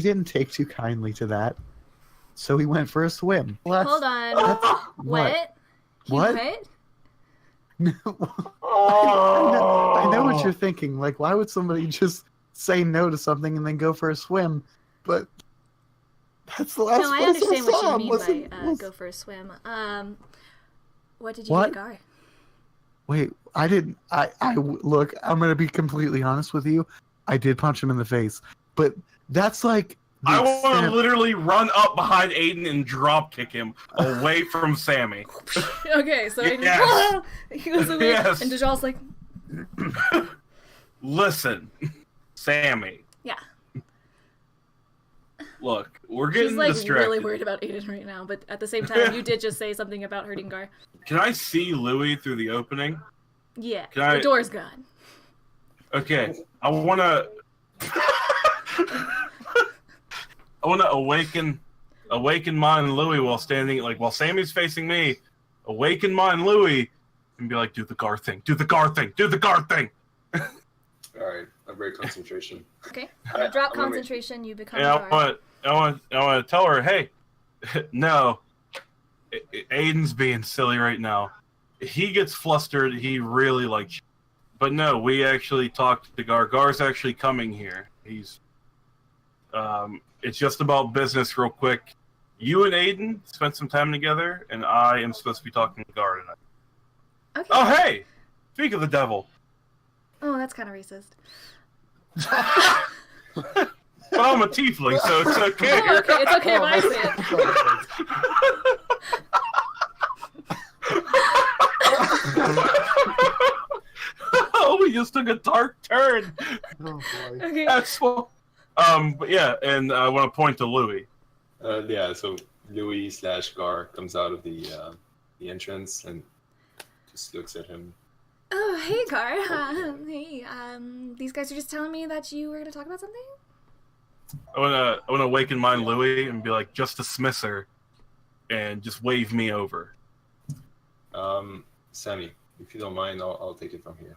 didn't take too kindly to that, so he went for a swim. Well, Hold on. what? He What? what? I know what you're thinking. Like, why would somebody just say no to something and then go for a swim? But That's the last No, I place understand what saw you him. mean by go for a swim. What did you What? do to Gar? Wait, I didn't. Look. I'm gonna be completely honest with you. I did punch him in the face, but that's like. I want to literally run up behind Ayden and drop kick him away from Sammy. Okay, so Yes. he goes away, Yes. and Dajjal's like, Listen, Sammy. yeah. Look, we're getting She's like distracted. really worried about Ayden right now, but at the same time, you did just say something about hurting Gar. Can I see Loowee through the opening? Yeah, Can the I- door's gone. Okay, I want to awaken mine and Loowee while Sammy's facing me. Awaken mine Loowee and be like, do the Gar thing. Do the Gar thing. Do the Gar thing. All right, I break concentration. Okay, I- you drop I'm gonna- concentration, you become And Gar. I want to tell her, hey, no, Ayden's being silly right now. He gets flustered. He really likes you. But no, we actually talked to Gar. Gar's actually coming here. He's, it's just about business real quick. You and Ayden spent some time together, and I am supposed to be talking to Gar tonight. Okay. Oh, hey! Speak of the devil. Oh, that's kind of racist. But I'm a tiefling, so it's okay. Oh, okay, it's okay if I say it. Oh, we just took a dark turn. Oh boy. Okay. That's what. But yeah, and I want to point to Loowee. Yeah, so Loowee/Gar comes out of the entrance and just looks at him. Oh, hey, Gar. Hey, these guys are just telling me that you were going to talk about something? I wanna awaken mine Loowee and be like, just dismiss her, and just wave me over. Sammy, if you don't mind, I'll take it from here.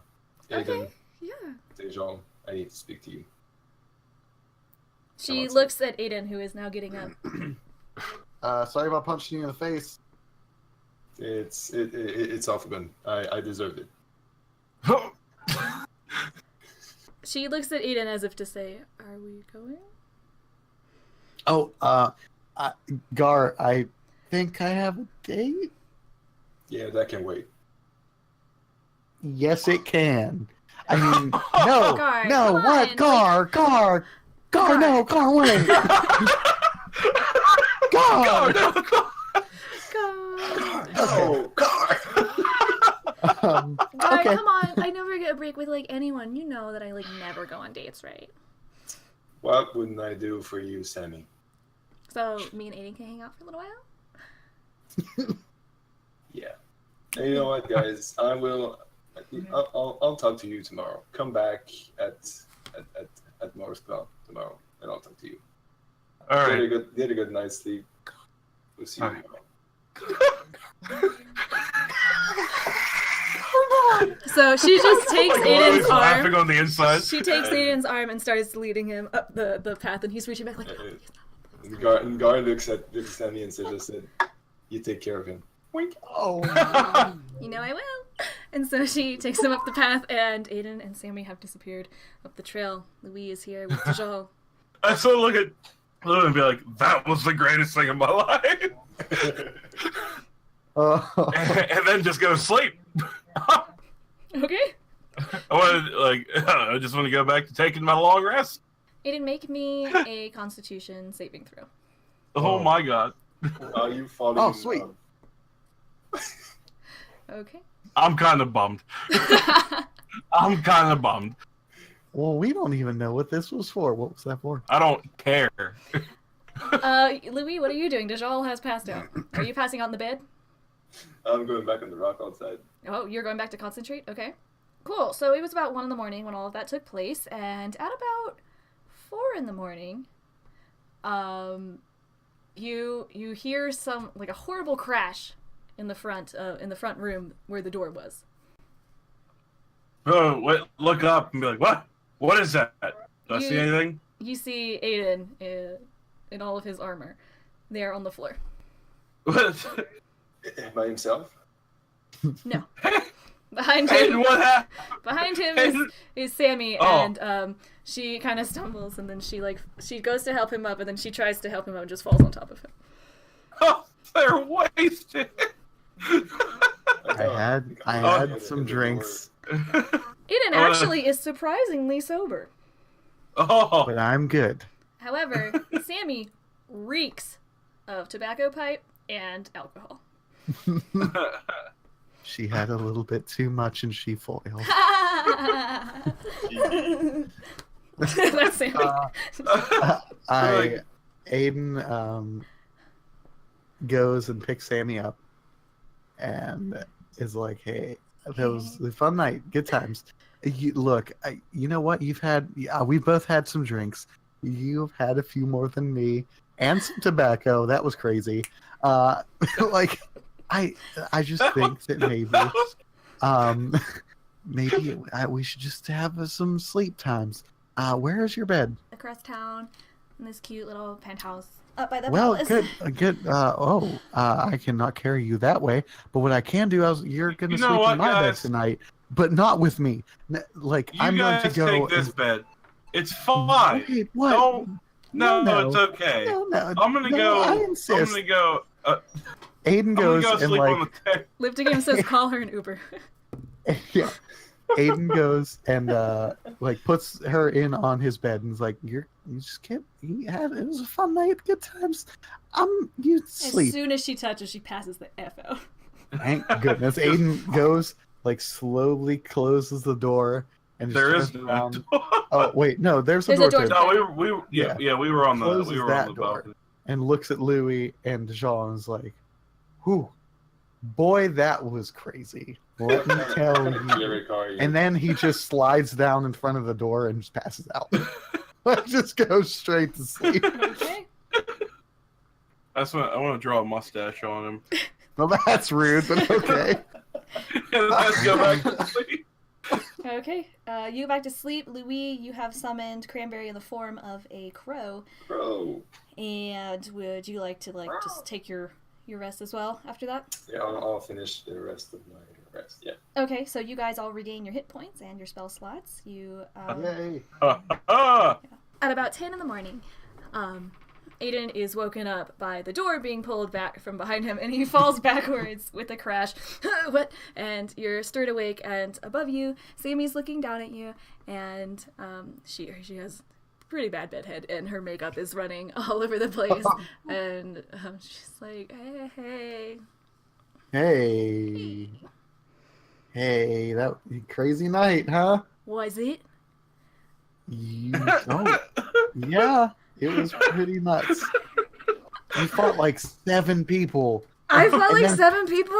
Okay, Ayden, yeah. Dajjal, I need to speak to you. She looks at Ayden, who is now getting up. Sorry about punching you in the face. It's off gun. I deserved it. She looks at Ayden as if to say, are we going? Oh, Gar, I think I have a date. Yeah, that can wait. Yes, it can. I mean, no, Gar, no, come what? on, Gar, no, Gar, wait. Gar. No. Gar. Oh, God! Gar, Okay. come on. I never get a break with, like, anyone. You know that I, like, never go on dates, right? What wouldn't I do for you, Sammy? So, me and Ayden can hang out for a little while? Yeah. And you know what, guys? I'll talk to you tomorrow. Come back at Morris Club tomorrow, and I'll talk to you. All right. Get a good night's sleep. We'll see you All right. tomorrow. So she just takes Aiden's Loowie's laughing arm. on the inside. She takes Aiden's arm and starts leading him up the path, and he's reaching back like, And Gar looks at me and says, "You take care of him." Wink. Oh, you know I will. And so she takes him up the path, and Ayden and Sammy have disappeared up the trail. Loowee is here with Dajjal. I still look at Loowee and be like, that was the greatest thing in my life. And then just go to sleep. Okay. I just want to go back to taking my long rest. Ayden, make me a Constitution saving throw. Oh my god. Are you falling? Oh, in sweet. love? Okay. I'm kind of bummed. well, we don't even know what this was for. What was that for? I don't care. Loowee, what are you doing? Dajjal has passed out. Are you passing out in the bed? I'm going back on the rock outside. Oh, you're going back to concentrate? Okay. Cool. So it was about 1 a.m. when all of that took place, and at about 4 a.m, you hear some, like, a horrible crash in the front room where the door was. Oh, wait, look up and be like, what? What is that? Do I see anything? You see Ayden in all of his armor there on the floor. What? By himself? No. Behind And him, what happened? behind him is Sammy, Oh. and she kind of stumbles, and then she goes to help him up, and then she tries to help him up and just falls on top of him. Oh, they're wasted. I had some drinks, Eden actually is surprisingly sober. Oh, but I'm good. However, Sammy reeks of tobacco pipe and alcohol. She had a little bit too much and she foiled. That's Sammy. Ayden goes and picks Sammy up and is like, "Hey, that was a fun night, good times. Look, you know what? We both had some drinks. You've had a few more than me, and some tobacco. That was crazy. Like, I just think that maybe we should just have some sleep times. Where is your bed? Across town, in this cute little penthouse up by the Well, palace. good. I cannot carry you that way. But what I can do is you're going to You know sleep what, in my bed guys? tonight, but not with me. Like, you I'm going guys to go. take this bed. It's fine. Wait, what? Don't. No, No. it's okay. No, I'm gonna go. I I'm insist. gonna go. Ayden I'm goes gonna go and sleep like, on the table. Lift Game says call her an Uber. yeah. Ayden goes and like puts her in on his bed and is like, you just can't. It was a fun night, good times. You sleep. As soon as she touches, she passes the F out. Thank goodness. Ayden goes, like, slowly closes the door and just There turns is no around. door. Oh wait, no, there's a There's door a door. too. No, we were on the Closes we were that on the door. balcony. And looks at Loowee and Dajjal and is like, "Whew, boy, that was crazy. Let me tell you." And then he just slides down in front of the door and just passes out. Just goes straight to sleep. Okay. That's what I want to draw a mustache on him. Well, that's rude, but okay. And let's go back to sleep. Okay. You go back to sleep. Loowee, you have summoned Cranberry in the form of a crow. Bro. And would you like to just take your rest as well after that? Yeah, I'll finish the rest of my rest. Yeah. Okay, so you guys all regain your hit points and your spell slots. You Yay. at about 10 in the morning, Ayden is woken up by the door being pulled back from behind him, and he falls backwards with a crash. What? And you're stirred awake, and above you, Sammy's looking down at you, and she has pretty bad bedhead, and her makeup is running all over the place, and she's like, Hey, that crazy night, huh? was it? Yeah, it was pretty nuts. You fought like 7 people. I felt like then- 7 people?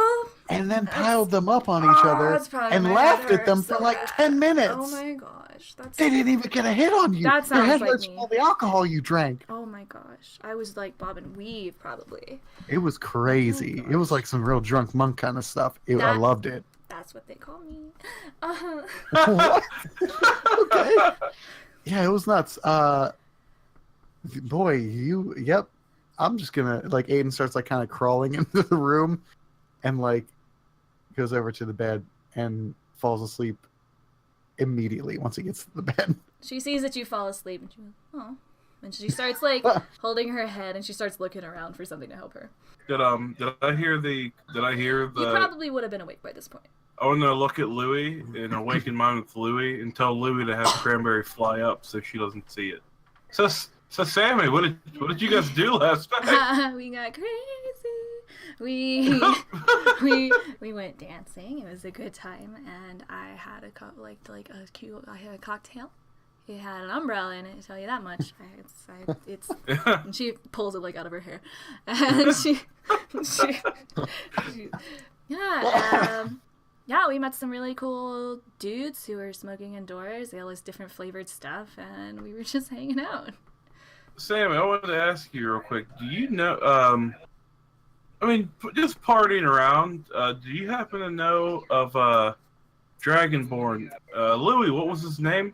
And then piled them up on each other that's probably and my laughed head at them hurts for so like bad. 10 minutes. Oh my gosh, that's... They didn't even get a hit on you. That Your sounds head like hurts me. from all the alcohol you drank. Oh my gosh, I was like bob and weave probably. It was crazy. Oh It was like some real drunk monk kind of stuff. I That- loved it. That's what they call me. What? Okay. Yeah, it was nuts. Boy, yep. I'm just gonna, like, Ayden starts like kind of crawling into the room and like goes over to the bed and falls asleep immediately once he gets to the bed. She sees that you fall asleep and she goes, oh. And she starts like holding her head and she starts looking around for something to help her. Did I hear the? You probably would have been awake by this point. I want to look at Loowee and awaken mine with Loowee and tell Loowee to have Cranberry fly up so she doesn't see it. So Sammy, what did you guys do last night? We got crazy. We went dancing. It was a good time, and I had a cocktail. It had an umbrella in it. I tell you that much. It's and she pulls it like out of her hair, and she yeah, we met some really cool dudes who were smoking indoors. They had all this different flavored stuff, and we were just hanging out. Sammy, I wanted to ask you real quick. Do you know? I mean, just partying around. Do you happen to know of Dragonborn? Loowee, what was his name?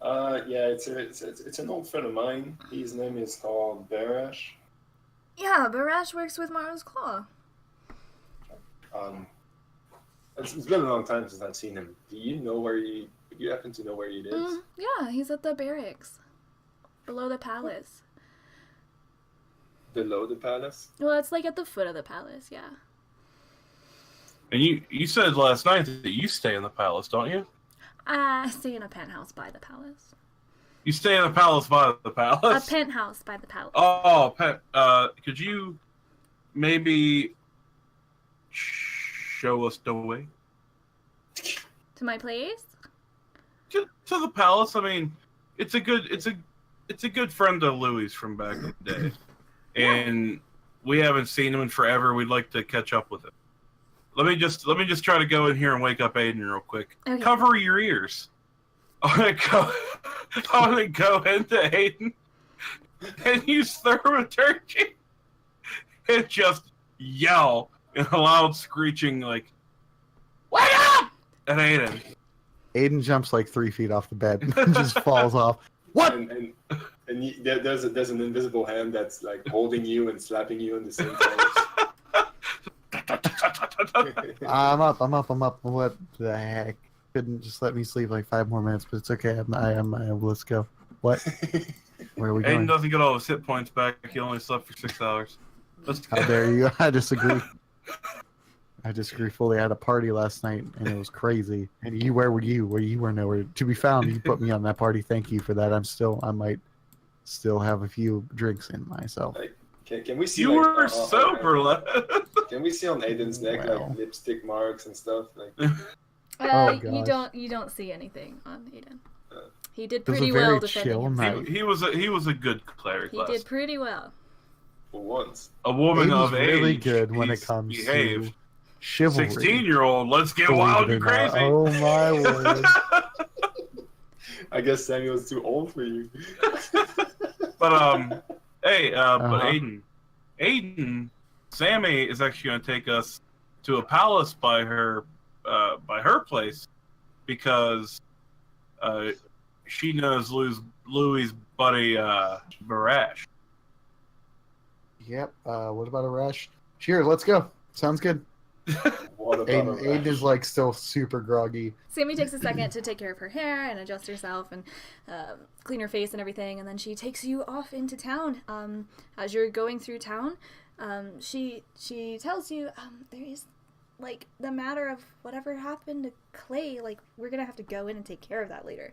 Yeah, it's an old friend of mine. His name is called Barash. Yeah, Barash works with Mara's Claw. It's been a long time since I've seen him. Do you happen to know where he is? Yeah, he's at the barracks. Below the palace. Below the palace? Well, it's like at the foot of the palace, yeah. And you said last night that you stay in the palace, don't you? I stay in a penthouse by the palace. You stay in the palace by the palace? A penthouse by the palace. Oh, could you maybe show us the way? To my place? To the palace. I mean, it's a good friend of Louie's from back in the day. And we haven't seen him in forever. We'd like to catch up with him. Let me just try to go in here and wake up Ayden real quick. Okay. Cover your ears. I'm gonna go into Ayden and use thaumaturgy and just yell in a loud screeching like, "Wake up!" at Ayden. Ayden jumps like 3 feet off the bed and just falls off. What? And there's an invisible hand that's like holding you and slapping you in the same time. I'm up. What the heck? Couldn't just let me sleep like 5 more minutes, but it's okay. Let's go. What? Where are we Ayden going? doesn't get all his hit points back. He only slept for 6 hours. Let's How dare you? I disagree. I disagree fully. I had a party last night and it was crazy. And where were you? You were nowhere to be found. You put me on that party. Thank you for that. I might still have a few drinks in myself. Like, can we see? You were sober. Can we see on Aiden's neck Well. like lipstick marks and stuff? Like, Oh, you gosh. don't see anything on Ayden. He did It was pretty a well very defending chill himself. night. he was a good cleric. He did pretty well. for once. A woman Aiden's of age. really good when it he's comes behaved. to chivalry. 16-year-old. Let's get Believe wild it and or not. crazy. Oh my word. I guess Samuel's too old for you. But hey, but Uh-huh. Ayden, Sammy is actually going to take us to a palace by her place because she knows Louie's buddy Barash. Yep. What about a rush? Cheers. Let's go. Sounds good. What about Aiden is like still super groggy. Sammy takes a second to take care of her hair and adjust herself and clean her face and everything, and then she takes you off into town. As you're going through town, she tells you there is like the matter of whatever happened to Clay. Like we're gonna have to go in and take care of that later.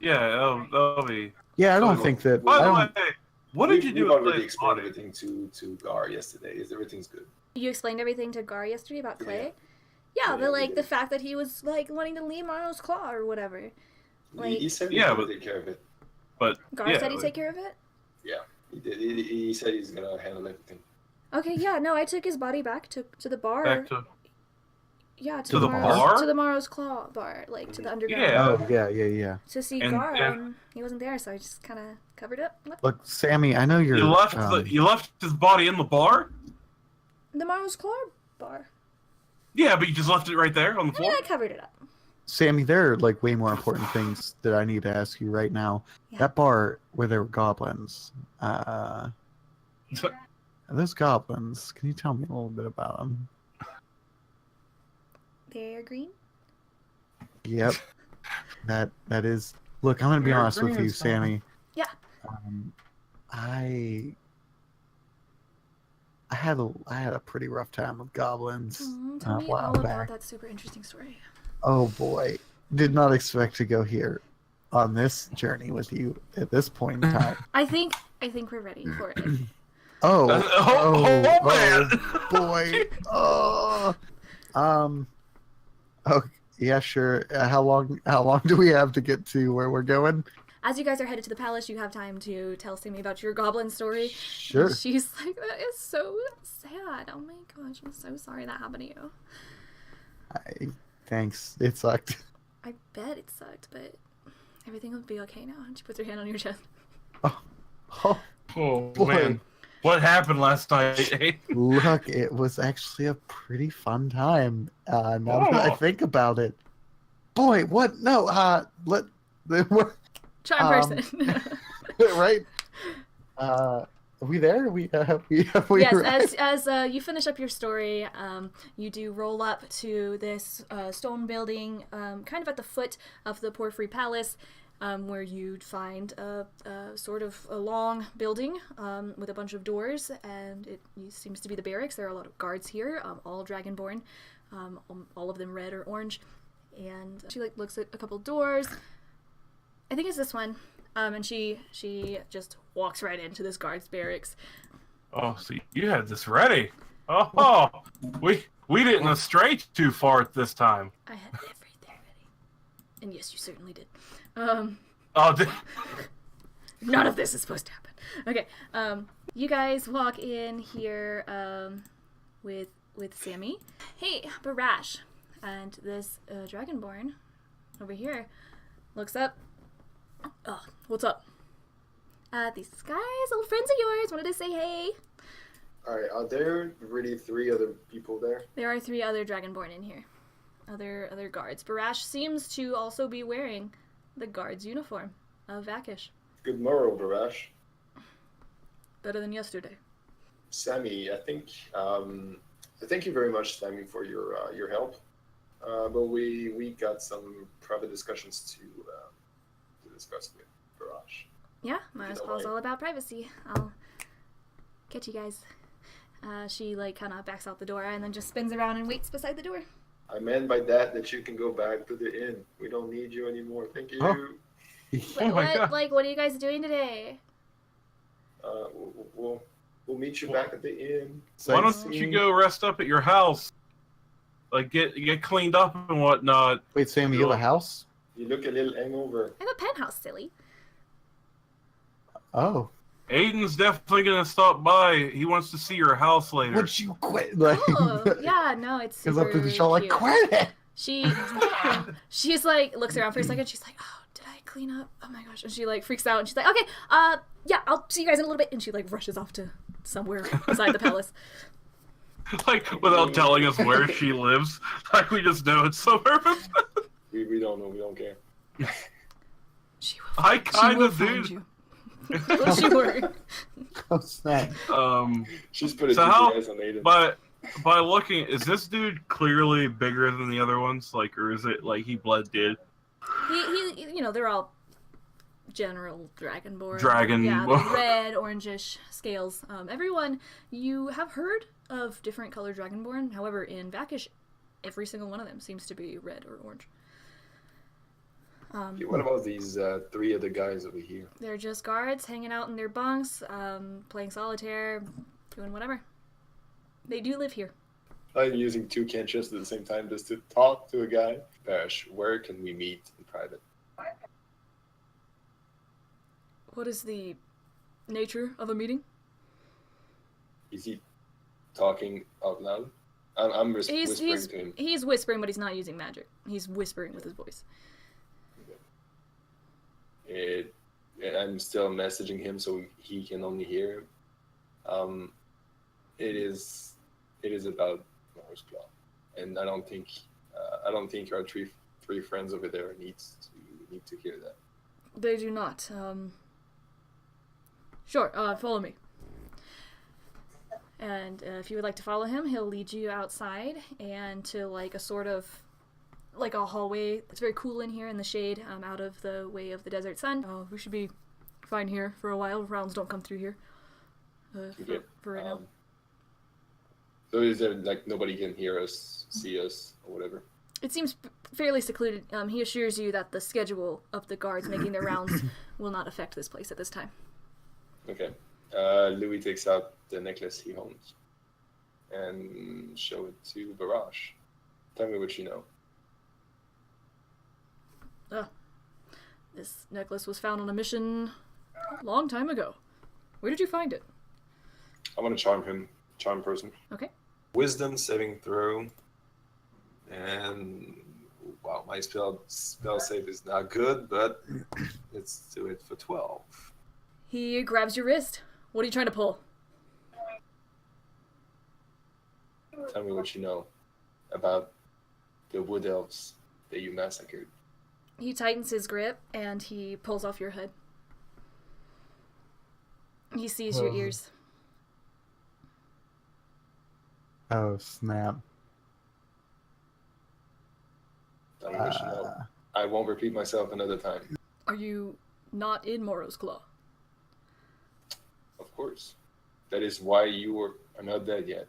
Yeah, that'll be. Yeah, I don't So, think that. By I the don't, way, what did you do We've with already Clay's explained body? everything to Gar yesterday. Everything's good? You explained everything to Gar yesterday about Clay. Yeah, Yeah, we the did. fact that he was like wanting to leave Marno's claw or whatever. Like He said Yeah, he would but- take care of it. But Gar yeah, said he'd take care of it. He did. He said he's gonna handle everything. Okay, yeah, no, I took his body back to the bar. back to Yeah, To the Morrow's, bar? To the Morrow's Claw bar, like to the underground. Yeah. oh, yeah. To see And- Gar, and- he wasn't there, so I just kind of covered up. Left. Look, Sammy, I know you're. you left you left his body in the bar. The Morrow's Claw bar. Yeah, but you just left it right there on the I mean, floor. I covered it up. Sammy, there are like way more important things that I need to ask you right now. Yeah. That bar where there were goblins. Those goblins. Can you tell me a little bit about them? They're green. Yep. That is. Look, I'm gonna be They're honest with green, you, it's fine. Sammy. Yeah. I had a pretty rough time with goblins Tell a me while all about back. that super interesting story. Oh boy, did not expect to go here on this journey with you at this point in time. I think we're ready for it. Oh, man. boy. Oh, oh, yeah, sure. How long do we have to get to where we're going? As you guys are headed to the palace, you have time to tell Sammy about your goblin story. Sure. She's like, that is so sad. Oh my gosh, I'm so sorry that happened to you. Thanks. It sucked. I bet it sucked, but everything will be okay now. And she puts her hand on your chest. Oh, Oh boy. man, what happened last night? Look, it was actually a pretty fun time. Now that I Oh. think about it, boy, what? No, what? Charm Um, person. Right? Are we there? We Yes, arrived? as you finish up your story, you do roll up to this stone building, kind of at the foot of the Porphyry Palace, where you'd find a sort of a long building with a bunch of doors, and it seems to be the barracks. There are a lot of guards here, all dragonborn, all of them red or orange. And she looks at a couple doors. I think it's this one. And she just walks right into this guard's barracks. Oh, so you had this ready. Oh, we didn't stray too far at this time. I had everything ready. And yes, you certainly did. None of this is supposed to happen. Okay, you guys walk in here with Sammy. Hey, Barash. And this dragonborn over here looks up. Oh, what's up? These guys, old friends of yours, wanted to say hey. Alright, are there really 3 other people there? There are 3 other dragonborn in here. Other guards. Barash seems to also be wearing the guard's uniform of Vakish. Good morrow, Barash. Better than yesterday. Sammy, I thank you very much, Sammy, for your help. But we got some private discussions to discuss with Barash. Yeah, my call's all about privacy. I'll catch you guys. She kind of backs out the door and then just spins around and waits beside the door. I meant by that you can go back to the inn. We don't need you anymore. Thank you. Oh. Wait, what? What are you guys doing today? We'll meet you back at the inn. Why don't you go rest up at your house? Like get cleaned up and whatnot. Wait, Sammy, you have a house? You look a little hangover. I have a penthouse, silly. Oh. Ayden's definitely gonna stop by. He wants to see your house later. Would you quit? Like, Oh, yeah, no, it's super goes up to the show like, cute. quit it! She's like, looks around for a second, she's like, oh, did I clean up? Oh my gosh. And she freaks out and she's like, okay, yeah, I'll see you guys in a little bit. And she rushes off to somewhere beside the palace. Without telling us where she lives. Like, we just know it's somewhere. We don't know. We don't care. I kind of find do. you. Don't you worry. Oh, snap. She's put a So how- GPS on Ayden. But by looking, is this dude clearly bigger than the other ones? Or is it like he bled dead? He they're all general dragonborn. Dragon. Yeah, the red, orangish scales. Everyone, you have heard of different colored dragonborn. However, in Vakish, every single one of them seems to be red or orange. What about these 3 other guys over here? They're just guards hanging out in their bunks, playing solitaire, doing whatever. They do live here. I'm using 2 cantrips at the same time just to talk to a guy. Bash, where can we meet in private? What is the nature of a meeting? Is he talking out loud? I'm whispering to him. He's whispering, but he's not using magic. He's whispering with his voice. I'm still messaging him so he can only hear him. It is about Mars Claw, and I don't think our three friends over there need to hear that. They do not. Sure, follow me. And if you would like to follow him, he'll lead you outside and to a sort of a hallway. It's very cool in here in the shade, out of the way of the desert sun. Oh, we should be fine here for a while. Rounds don't come through here. For right now. So is there nobody can hear us, see us, or whatever? It seems fairly secluded. He assures you that the schedule of the guards making their rounds will not affect this place at this time. Okay. Loowee takes out the necklace he owns and show it to Barash. Tell me what you know. This necklace was found on a mission a long time ago. Where did you find it? I want to charm him. Charm person. Okay. Wisdom saving throw. And wow, my spell save is not good, but let's do it for 12. He grabs your wrist. What are you trying to pull? Tell me what you know about the wood elves that you massacred. He tightens his grip and he pulls off your hood. He sees your ears. Oh, snap. I should know. I won't repeat myself another time. Are you not in Morrow's Claw? Of course. That is why you are not dead yet.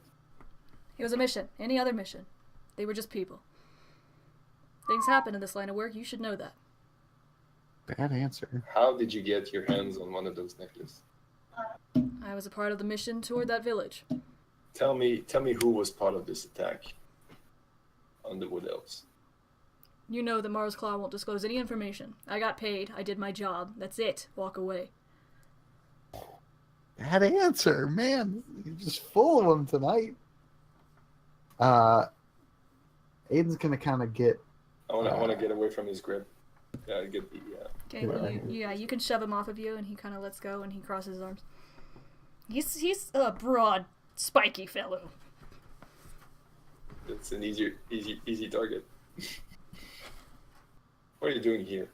It was a mission. Any other mission. They were just people. Things happen in this line of work. You should know that. Bad answer. How did you get your hands on one of those necklaces? I was a part of the mission toward that village. Tell me who was part of this attack on the Wood Elves. You know that Morrow's Claw won't disclose any information. I got paid. I did my job. That's it. Walk away. Bad answer, man. You're just full of them tonight. Aiden's gonna kind of get. I want to get away from his grip. Yeah, get the. Okay, you can shove him off of you, and he kind of lets go, and he crosses his arms. He's a broad, spiky fellow. It's an easy target. What are you doing here,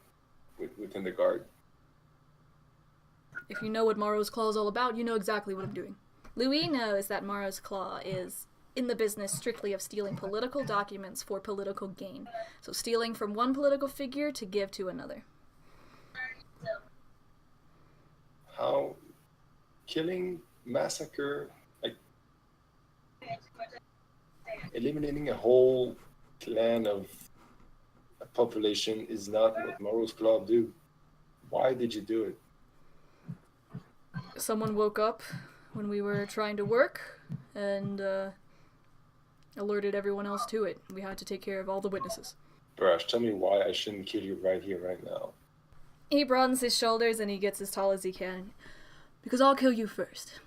within the guard? If you know what Morrow's Claw is all about, you know exactly what I'm doing. Loowee knows that Morrow's Claw is in the business strictly of stealing political documents for political gain. So stealing from one political figure to give to another. How killing, massacre, like eliminating a whole clan of a population is not what Morrow's Claw do. Why did you do it? Someone woke up when we were trying to work and alerted everyone else to it. We had to take care of all the witnesses. Brash, tell me why I shouldn't kill you right here, right now. He broadens his shoulders and he gets as tall as he can. Because I'll kill you first.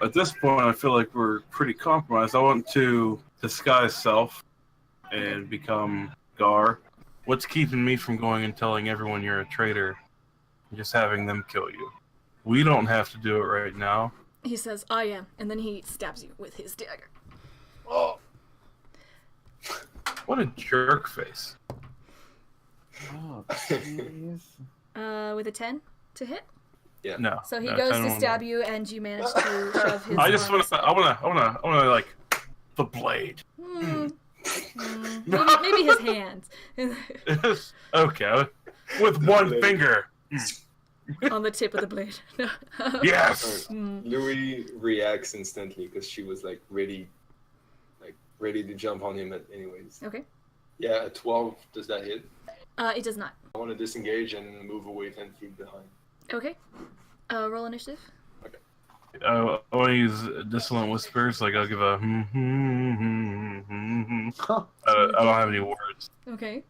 At this point, I feel like we're pretty compromised. I want to disguise self and become Gar. What's keeping me from going and telling everyone you're a traitor and just having them kill you? We don't have to do it right now. He says, I am. And then he stabs you with his dagger. Oh. What a jerk face. Oh, jeez. With a 10 to hit? Yeah. No. So he no, goes to stab you, and you manage to shove his. I just want to. I want to like the blade. Maybe his hands. Okay, with one finger. On the tip of the blade. Yes. Loowee reacts instantly because she was ready to jump on him anyways. Okay. Yeah, a 12. Does that hit? It does not. I want to disengage and move away 10 feet behind. Okay. Roll initiative. Okay. I want to use dissonant whispers. Like I'll give a. I don't have any words. Okay.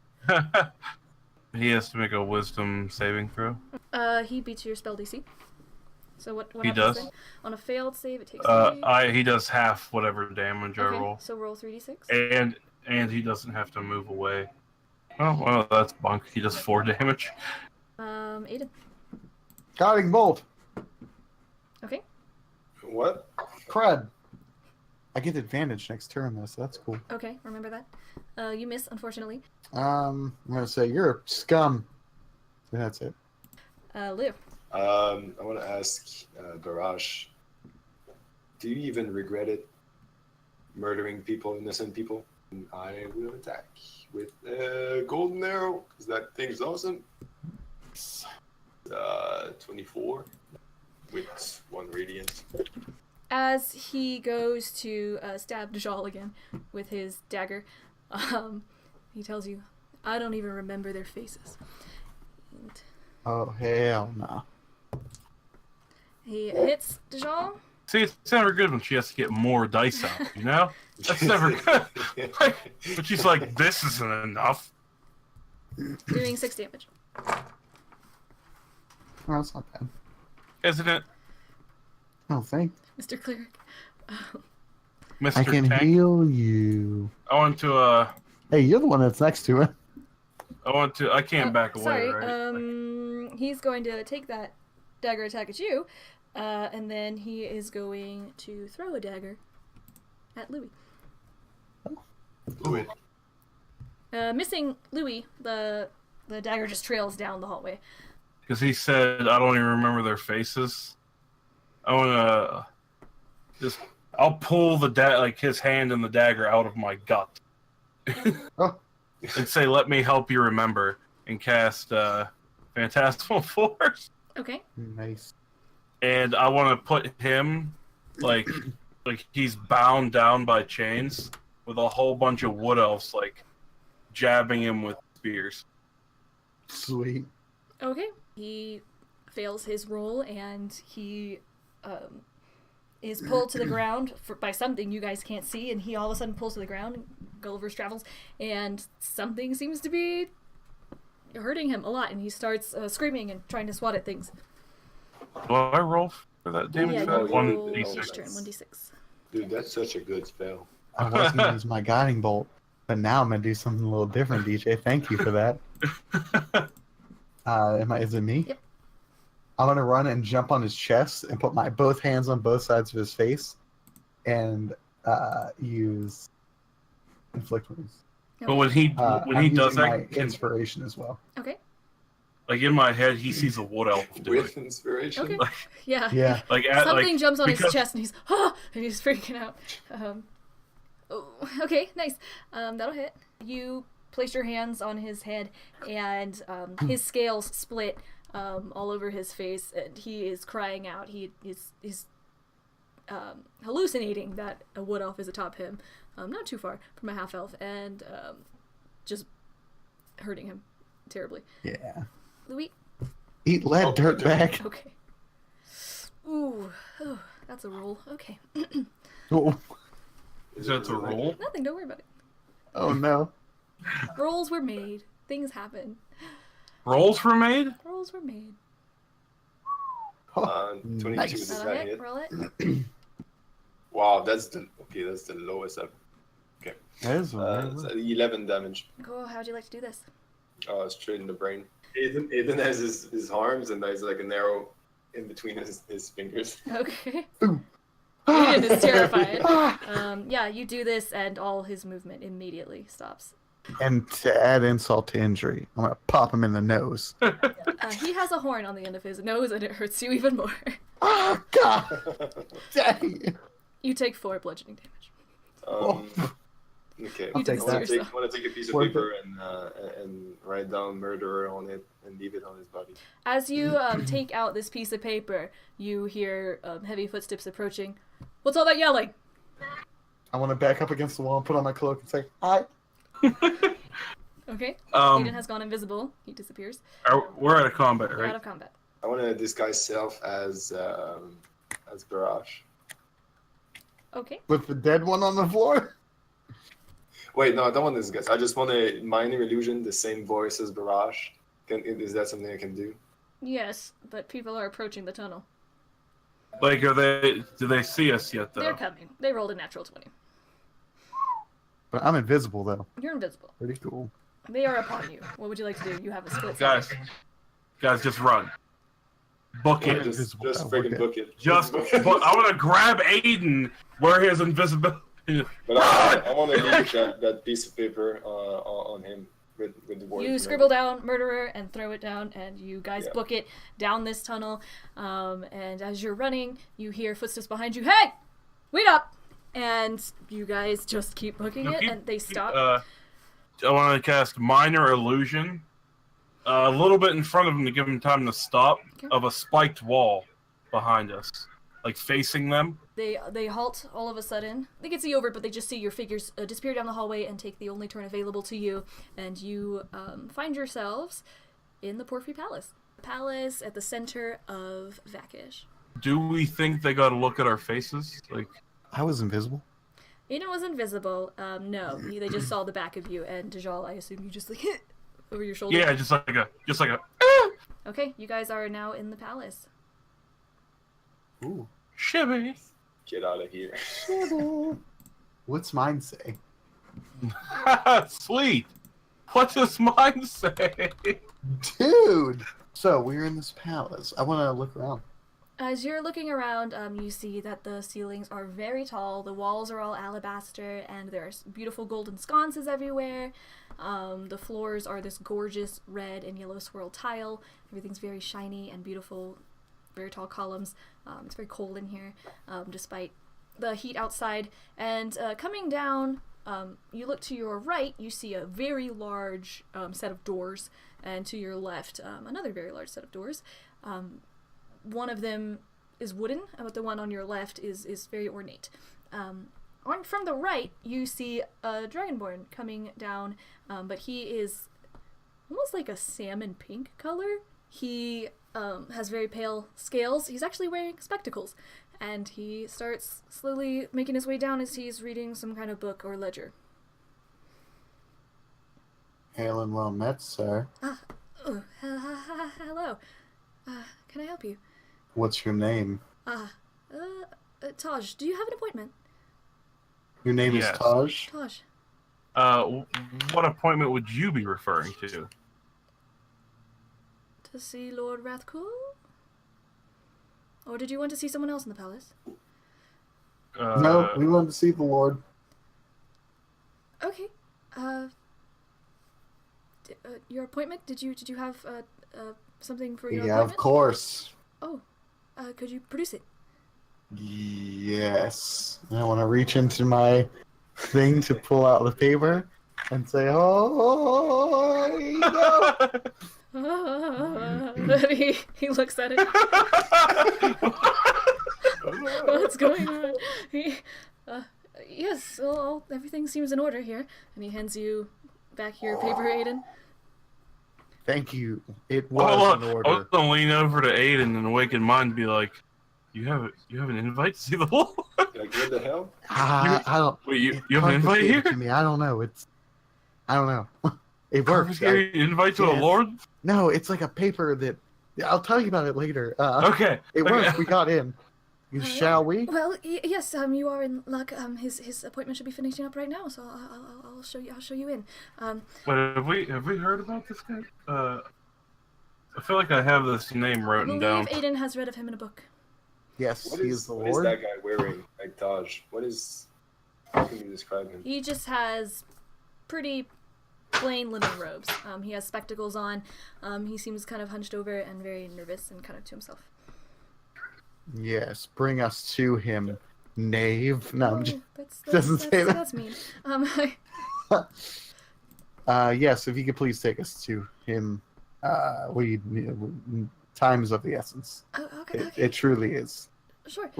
He has to make a wisdom saving throw. He beats your spell DC. So what he does? Then? On a failed save, it takes. He does half whatever damage I roll. So roll 3d6. And he doesn't have to move away. Oh well, that's bunk. He does 4 damage. Ayden. Guiding bolt. Okay. What? Crud. I get advantage next turn though, so that's cool. Okay, remember that. You miss, unfortunately. I'm gonna say you're a scum. So that's it. Liv. I want to ask Barash, do you even regret it? Murdering people, innocent people? I will attack with a golden arrow, because that thing's awesome. 24 with 1 radiant. As he goes to stab Dajjal again with his dagger, he tells you, I don't even remember their faces. And Oh, hell no. he hits Dajjal. See, it's never good when she has to get more dice out, you know? That's never good. But she's like, this isn't enough. Doing 6 damage. Oh, that's not bad. Isn't it, Oh, thank. Mr. Cleric. Mr. I can Tank? heal you. I want to, Hey, you're the one that's next to it. I can't back away, Sorry, right? he's going to take that dagger attack at you, and then he is going to throw a dagger at Loowee. Do it. Missing Loowee, the dagger just trails down the hallway. Because he said, I don't even remember their faces. I wanna I'll pull the his hand and the dagger out of my gut. Oh. And say, "Let me help you remember," and cast Phantasmal Force. Okay. Nice. And I want to put him like he's bound down by chains with a whole bunch of wood elves jabbing him with spears. Sweet. Okay. He fails his roll and he is pulled to the ground by something you guys can't see, and he all of a sudden pulls to the ground. Gulliver's Travels, and something seems to be hurting him a lot, and he starts screaming and trying to swat at things. Do I roll for that damage? Yeah, Oh, you one roll d6. each turn, 1d6. Dude, that's such a good spell. I was going to use my guiding bolt, but now I'm going to do something a little different, DJ. Thank you for that. Is it me? Yep. I'm going to run and jump on his chest and put my both hands on both sides of his face and use inflict wounds. But when he I'm does using that, my inspiration as well. Okay. in my head, he sees a wood elf do it. With inspiration. Okay. Yeah. Yeah. Something jumps on his because- chest and he's and he's freaking out. Okay, nice. That'll hit. You place your hands on his head, and his scales split all over his face, and he is crying out. He's hallucinating that a wood elf is atop him, not too far from a half elf, and just hurting him terribly. Yeah. Loowee. Eat lead, dirtbag. Okay. Ooh, that's a roll. Okay. Oh, That's a roll? Nothing. Don't worry about it. oh no. Rolls were made. Things happen. Rolls were made? Rolls were made. 22 Nice. does That'll that hit. hit. Roll it. Wow, that's the lowest I've. Okay. That is It's 11 damage. Cool. How'd you like to do this? Straight in the brain. Aiden has his arms and there's like an arrow in between his fingers. Okay. Ooh. Aiden is terrified. Yeah, you do this, and all his movement immediately stops. And to add insult to injury, I'm gonna pop him in the nose. He has a horn on the end of his nose, and it hurts you even more. Oh God! Dang! You take 4 bludgeoning damage. Okay. I'll take that. I want to take a piece of Worth paper and write down murderer on it and leave it on his body. As you take out this piece of paper, you hear heavy footsteps approaching. What's all that yelling? I want to back up against the wall and put on my cloak and say, "Hi." Okay. Aiden has gone invisible. He disappears. We're out of combat, You're out right? of combat. I want to disguise self as Barrage. Okay. With the dead one on the floor. Wait, no, I don't want this guess. I just want a minor illusion, the same voice as Barrage. Is that something I can do? Yes, but people are approaching the tunnel. Do they see us yet, though? They're coming. They rolled a natural 20. But I'm invisible though. You're invisible. Pretty cool. They are upon you. What would you like to do? You have a split Guys, second. just run. Book Yeah, it. just Invisible. friggin' book it. Just, book it. but I want to grab Aiden where his invisibility. But I want to leave that piece of paper on him with the word. You scribble down murderer and throw it down, and you guys Yeah. book it down this tunnel. And as you're running, you hear footsteps behind you. Hey, wait up! And you guys just keep booking it, and they stop. I want to cast Minor Illusion a little bit in front of him to give him time to stop, Okay. of a spiked wall behind us, like facing them. They halt all of a sudden. They can see over, but they just see your figures disappear down the hallway and take the only turn available to you. And you find yourselves in the Porphyry Palace. Palace at the center of Vakish. Do we think they got to look at our faces? Like, I was invisible. Aiden was invisible. No, they just saw the back of you. And Dajjal, I assume you just like hit over your shoulder. yeah, just like a. Okay, you guys are now in the palace. Ooh. Shibby. Get out of here. What's mine say? Sweet. What does mine say? Dude! So, we're in this palace. I want to look around. As you're looking around, you see that the ceilings are very tall, the walls are all alabaster, and there's beautiful golden sconces everywhere. The floors are this gorgeous red and yellow swirl tile. Everything's very shiny and beautiful. very tall columns. It's very cold in here, despite the heat outside. And coming down, you look to your right, you see a very large set of doors, and to your left, another very large set of doors. One of them is wooden, but the one on your left is very ornate. From the right, you see a dragonborn coming down, but he is almost like a salmon pink color. He has very pale scales. He's actually wearing spectacles, and he starts slowly making his way down as he's reading some kind of book or ledger. Hail and well met, sir. Hello. Can I help you? What's your name? Taj, do you have an appointment? Your name Yes. is Taj? Taj. What appointment would you be referring to? To see Lord Rathcool? Or did you want to see someone else in the palace? No, we want to see the Lord. Okay. Your appointment? Did you have something for your Yeah, appointment? of course. Oh, could you produce it? Yes. I want to reach into my thing to pull out the paper and say, "Oh, here you go." he looks at it. What's going on? Yes, everything seems in order here. And he hands you back your paper, Ayden. Thank you. It Well, was in I was order. gonna lean over to Ayden and awaken mine and be like, "You have an invite to see the Lord?" Like, what the hell? I don't. Wait, you it's have an invite here? complicated to me. I don't know. I don't know. It works. Confiscated invite to a yes. Lord? No, it's like a paper that. I'll tell you about it later. Okay. It okay. worked. We got in. Shall we? Well, yes. You are in luck. His appointment should be finishing up right now, so I'll show you. I'll show you in. Wait, have we heard about this guy? I feel like I have this name I written believe down. Ayden has read of him in a book. Yes, What he is is the what is Lord. that guy wearing? Like Taj. How can you describe him? He just has pretty plain linen robes. He has spectacles on. He seems kind of hunched over and very nervous and kind of to himself. Yes, bring us to him, knave. No, I'm just. That's doesn't say that. That's mean. Yes, if you could please take us to him. Time is of the essence. Okay. It truly is. Sure.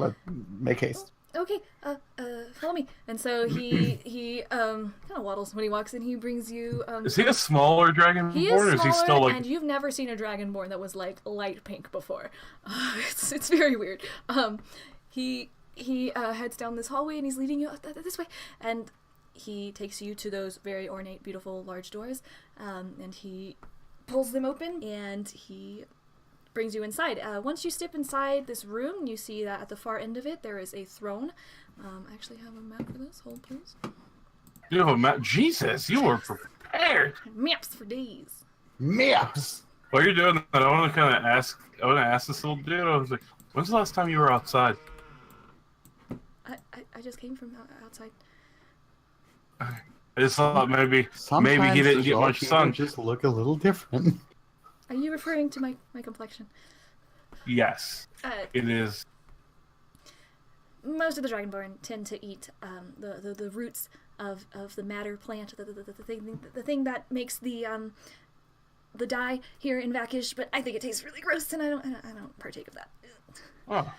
Make haste. Okay. Follow me. And so he kind of waddles when he walks in. He brings you. Is he a smaller dragonborn, He or is is he smaller, still like? and you've never seen a dragonborn that was like light pink before. It's very weird. He heads down this hallway and he's leading you this way, and he takes you to those very ornate, beautiful, large doors, and he pulls them open and he brings you inside. Once you step inside this room, you see that at the far end of it there is a throne. I actually have a map for this. Hold, please. You have a map. Jesus, you were prepared. Maps for days. Maps. While you're doing that, I want to ask this little dude. I was like, when's the last time you were outside? I just came from outside. I just thought maybe Sometimes he didn't the get much Jolteon sun. Just look a little different. Are you referring to my complexion? Yes, it is. Most of the dragonborn tend to eat the roots of the madder plant, the thing that makes the dye here in Vakish. But I think it tastes really gross, and I don't partake of that. Oh,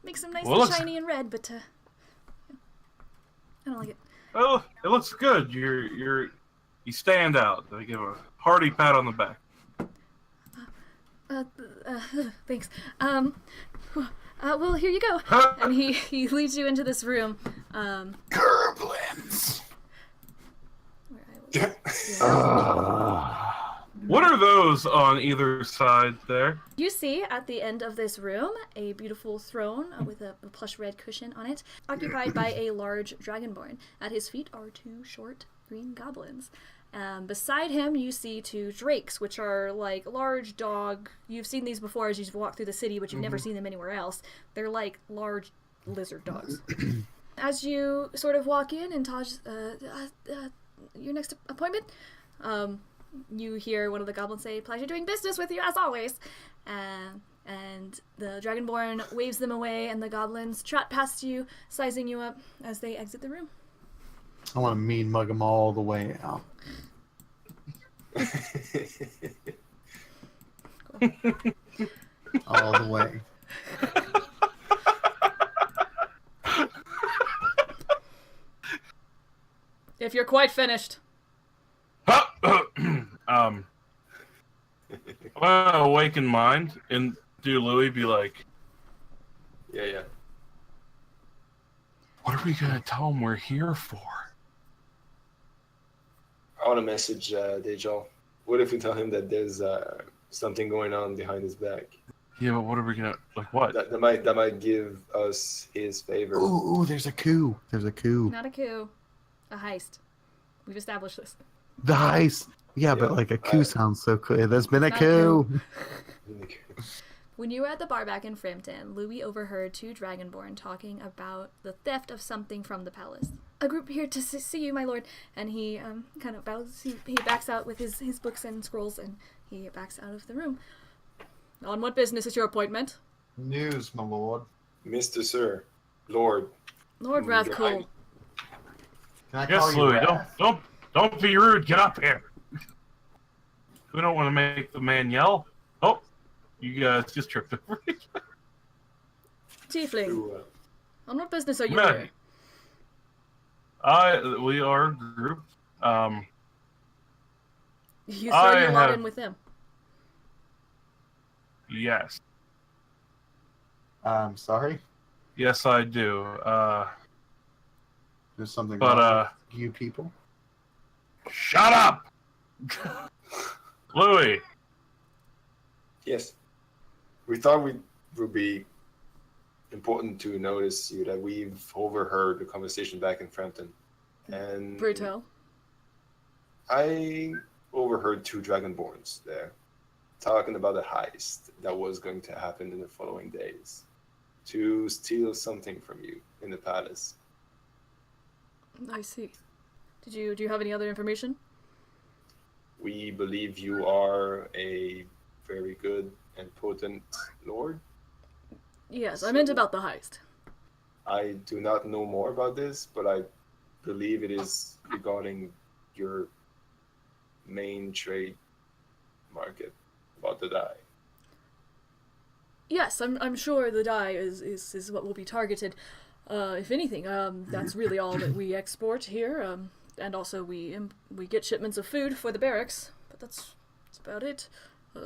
Makes them nice Well, and let's- shiny and red, but I don't like it. oh, it looks good. You stand out. I give a hearty pat on the back. Thanks. Well, here you go. And he leads you into this room. Goblins. Where I will- What are those on either side there? You see at the end of this room a beautiful throne with a plush red cushion on it, occupied by a large dragonborn. At his feet are two short green goblins. Beside him, you see two drakes, which are like large dog. You've seen these before as you've walked through the city, but you've never seen them anywhere else. They're like large lizard dogs. As you sort of walk in and Taj, your next appointment, you hear one of the goblins say, "Pleasure doing business with you as always." And And the Dragonborn waves them away, and the goblins trot past you, sizing you up as they exit the room. I want to mean mug them all the way out. All the way. If you're quite finished. Awaken mind, and do Loowee be like, Yeah. what are we gonna tell him we're here for? I want to message Dajjal. What if we tell him that there's something going on behind his back? Yeah, but what are we gonna, like what? That might give us his favor. Ooh, there's a coup. There's a coup. Not a coup. A heist. We've established this. The heist. Yeah, but like a coup sounds so cool. There's been a coup. When you were at the bar back in Frampton, Loowee overheard two Dragonborn talking about the theft of something from the palace. A group here to see you, my lord. And he kind of bows. He backs out with his books and scrolls, and he backs out of the room. On what business is your appointment? News, my lord. Mr. Sir, Lord. Lord Rathcool. Can I Yes, call you Loowee, Wrath? don't be rude. Get up here. We don't want to make the man yell. Oh, you guys just tripped over. Tiefling. Who, On what business are you Man. here? We are a group. You started your lot have- in with them. Yes. Sorry. Yes, I do. There's something But, wrong with you people. Shut up! Loowee. Yes. We thought it would be important to notice you that we've overheard the conversation back in Frampton. And Brutal. I overheard two Dragonborns there talking about a heist that was going to happen in the following days to steal something from you in the palace. I see. Do you have any other information? We believe you are a very good and potent lord. Yes, I meant about the heist. I do not know more about this, but I believe it is regarding your main trade market about the dye. Yes, I'm sure the dye is what will be targeted. If anything, that's really all that we export here. And also we get shipments of food for the barracks, but that's about it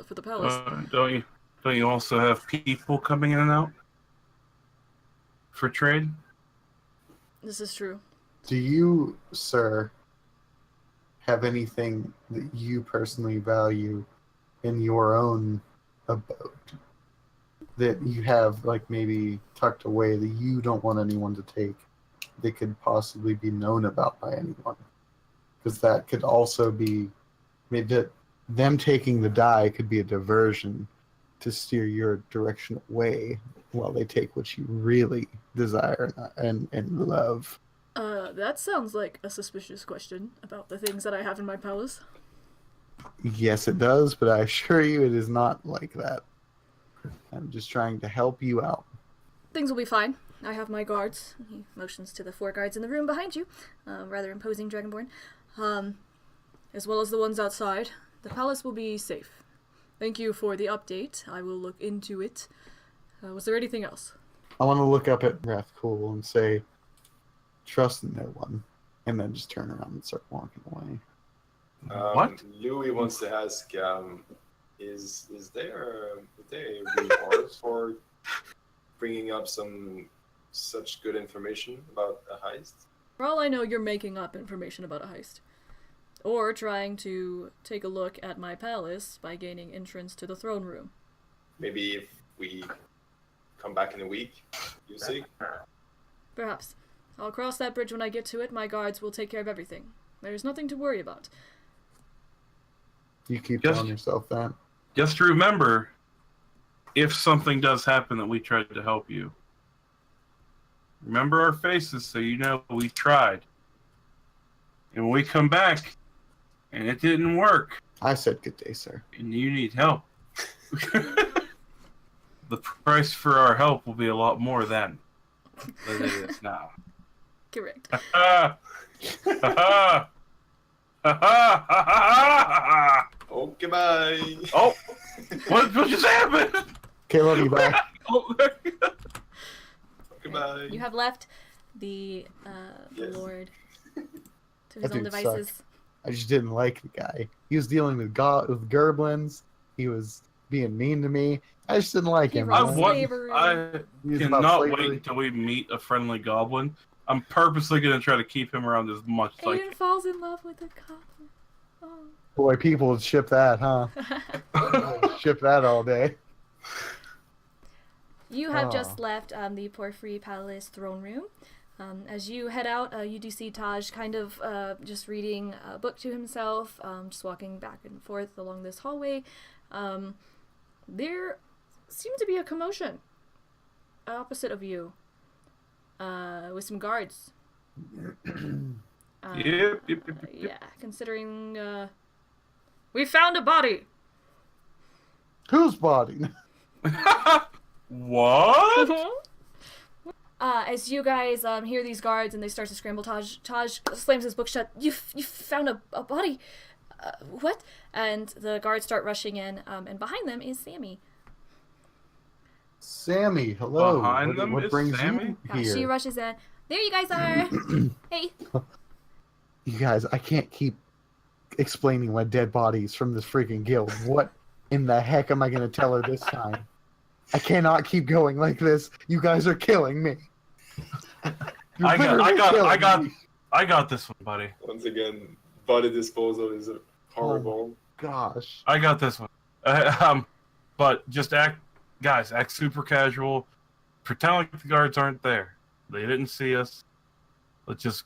for the palace. Don't you also have people coming in and out for trade? This is true. Do you, sir, have anything that you personally value in your own abode that you have, like, maybe tucked away that you don't want anyone to take that could possibly be known about by anyone? Because that could also be, maybe them taking the dye could be a diversion to steer your direction away while they take what you really desire and love. That sounds like a suspicious question about the things that I have in my palace. Yes, it does, but I assure you it is not like that. I'm just trying to help you out. Things will be fine. I have my guards. He motions to the 4 guards in the room behind you, rather imposing Dragonborn, as well as the ones outside. The palace will be safe. Thank you for the update. I will look into it. Was there anything else? I want to look up at Rathcool and say, trust no one, and then just turn around and start walking away. What? Loowee wants to ask, is there a reward for bringing up such good information about a heist? For all I know, you're making up information about a heist. Or trying to take a look at my palace by gaining entrance to the throne room. Maybe if we come back in a week, you see? Perhaps. I'll cross that bridge when I get to it. My guards will take care of everything. There's nothing to worry about. You keep Just- telling yourself that. Just remember, if something does happen that we tried to help you, remember our faces so you know we tried. And when we come back and it didn't work I said good day, sir. and you need help, price for our help will be a lot more then than it is now. Correct. Okay, bye. Oh, what just happened? Caleb, you back? Oh, Goodbye. You have left the Yes. Lord to his That own dude devices. sucked. I just didn't like the guy. He was dealing with gerblins. He was being mean to me. I just didn't like He him. runs I man. away. want. Slavery. I He was about cannot wait slavery. until we meet a friendly goblin. I'm purposely gonna try to keep him around as much as I Aiden falls in love with a goblin. Oh. Boy, people would ship that, huh? can. Ship that all day. You have Ah. just left the Porphyry Palace throne room. As you head out, you do see Taj kind of just reading a book to himself, just walking back and forth along this hallway. There seems to be a commotion opposite of you, with some guards. Yep. Yeah, considering we found a body. Whose body? What? As you guys hear these guards and they start to scramble, Taj slams his book shut. You found a body. What? And the guards start rushing in, and behind them is Sammy. Sammy, hello. Behind them what is brings Sammy? you here? She rushes in. There you guys are. Hey. You guys, I can't keep explaining my dead bodies from this freaking guild. What in the heck am I going to tell her this time? I cannot keep going like this. You guys are killing me. You're literally killing me. I got this one, buddy. Once again, body disposal is horrible. Gosh. I got this one. But just act super casual. Pretend like the guards aren't there. They didn't see us. Let's just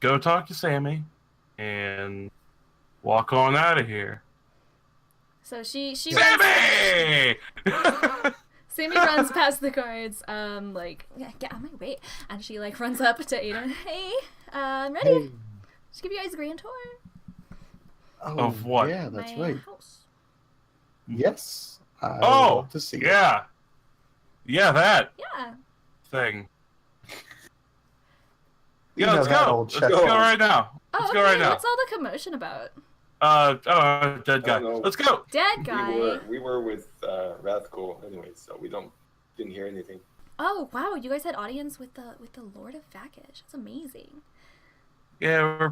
go talk to Sammy and walk on out of here. So she Sammy! Sammy runs past the guards, get out of my way, and she runs up to Ayden. Hey, I'm ready. Hey. Just give you guys a grand tour. Oh, Of what? Yeah, that's My right. house. Yes. I Oh, love to see it. yeah. Yeah, that Yeah. thing. You Yeah, know let's that go. old Let's check. go right now. Oh, Let's okay. go right now. What's all the commotion about? Dead guy. I don't know. Let's go. Dead guy. We were with Rathko anyway, so we didn't hear anything. Oh wow, you guys had audience with the Lord of Vakish. That's amazing. Yeah,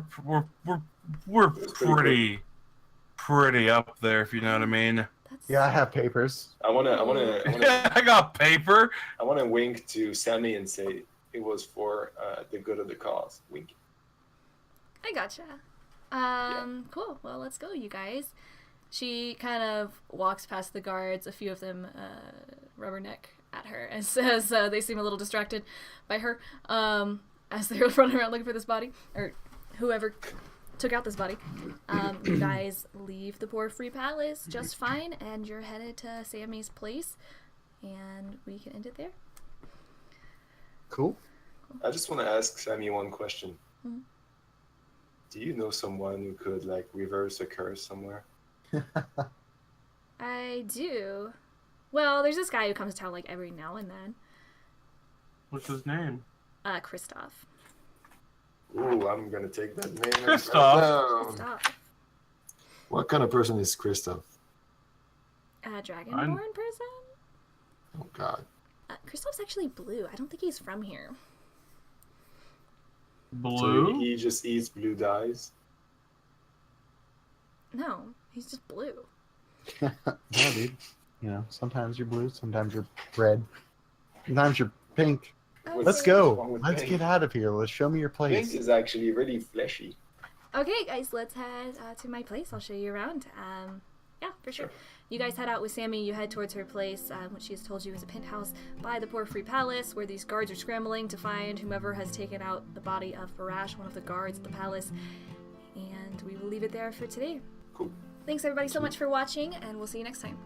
we're pretty up there, if you know what I mean. That's Yeah, I have papers. I wanna I got paper. I wanna wink to Sammy and say it was for the good of the cause. Wink. I gotcha. Cool. Well, let's go, you guys. She kind of walks past the guards. A few of them rubberneck at her and says they seem a little distracted by her as they're running around looking for this body, or whoever took out this body. You guys leave the Porphyry Palace just fine, and you're headed to Sammy's place, and we can end it there. Cool. I just wanna ask Sammy one question. Mhm. Do you know someone who could reverse a curse somewhere? I do. Well, there's this guy who comes to town every now and then. What's his name? Christoph. Ooh, I'm gonna take that name. Christoph. Christoph. What kind of person is Christoph? A dragonborn person? Oh God. Christoph's actually blue. I don't think he's from here. Blue. So he just eats blue dyes. No, he's just blue. Yeah, dude. You know, sometimes you're blue, sometimes you're red, sometimes you're pink. Let's Okay. wrong go. with Let's pink? get out of here. Let's show me your place. Pink is actually really fleshy. Okay, guys, let's head to my place. I'll show you around. Yeah, for sure. You guys head out with Sammy. You head towards her place, which she has told you is a penthouse by the Porphyry Palace, where these guards are scrambling to find whomever has taken out the body of Barash, one of the guards at the palace. And we will leave it there for today. Cool. Thanks, everybody, so much for watching, and we'll see you next time.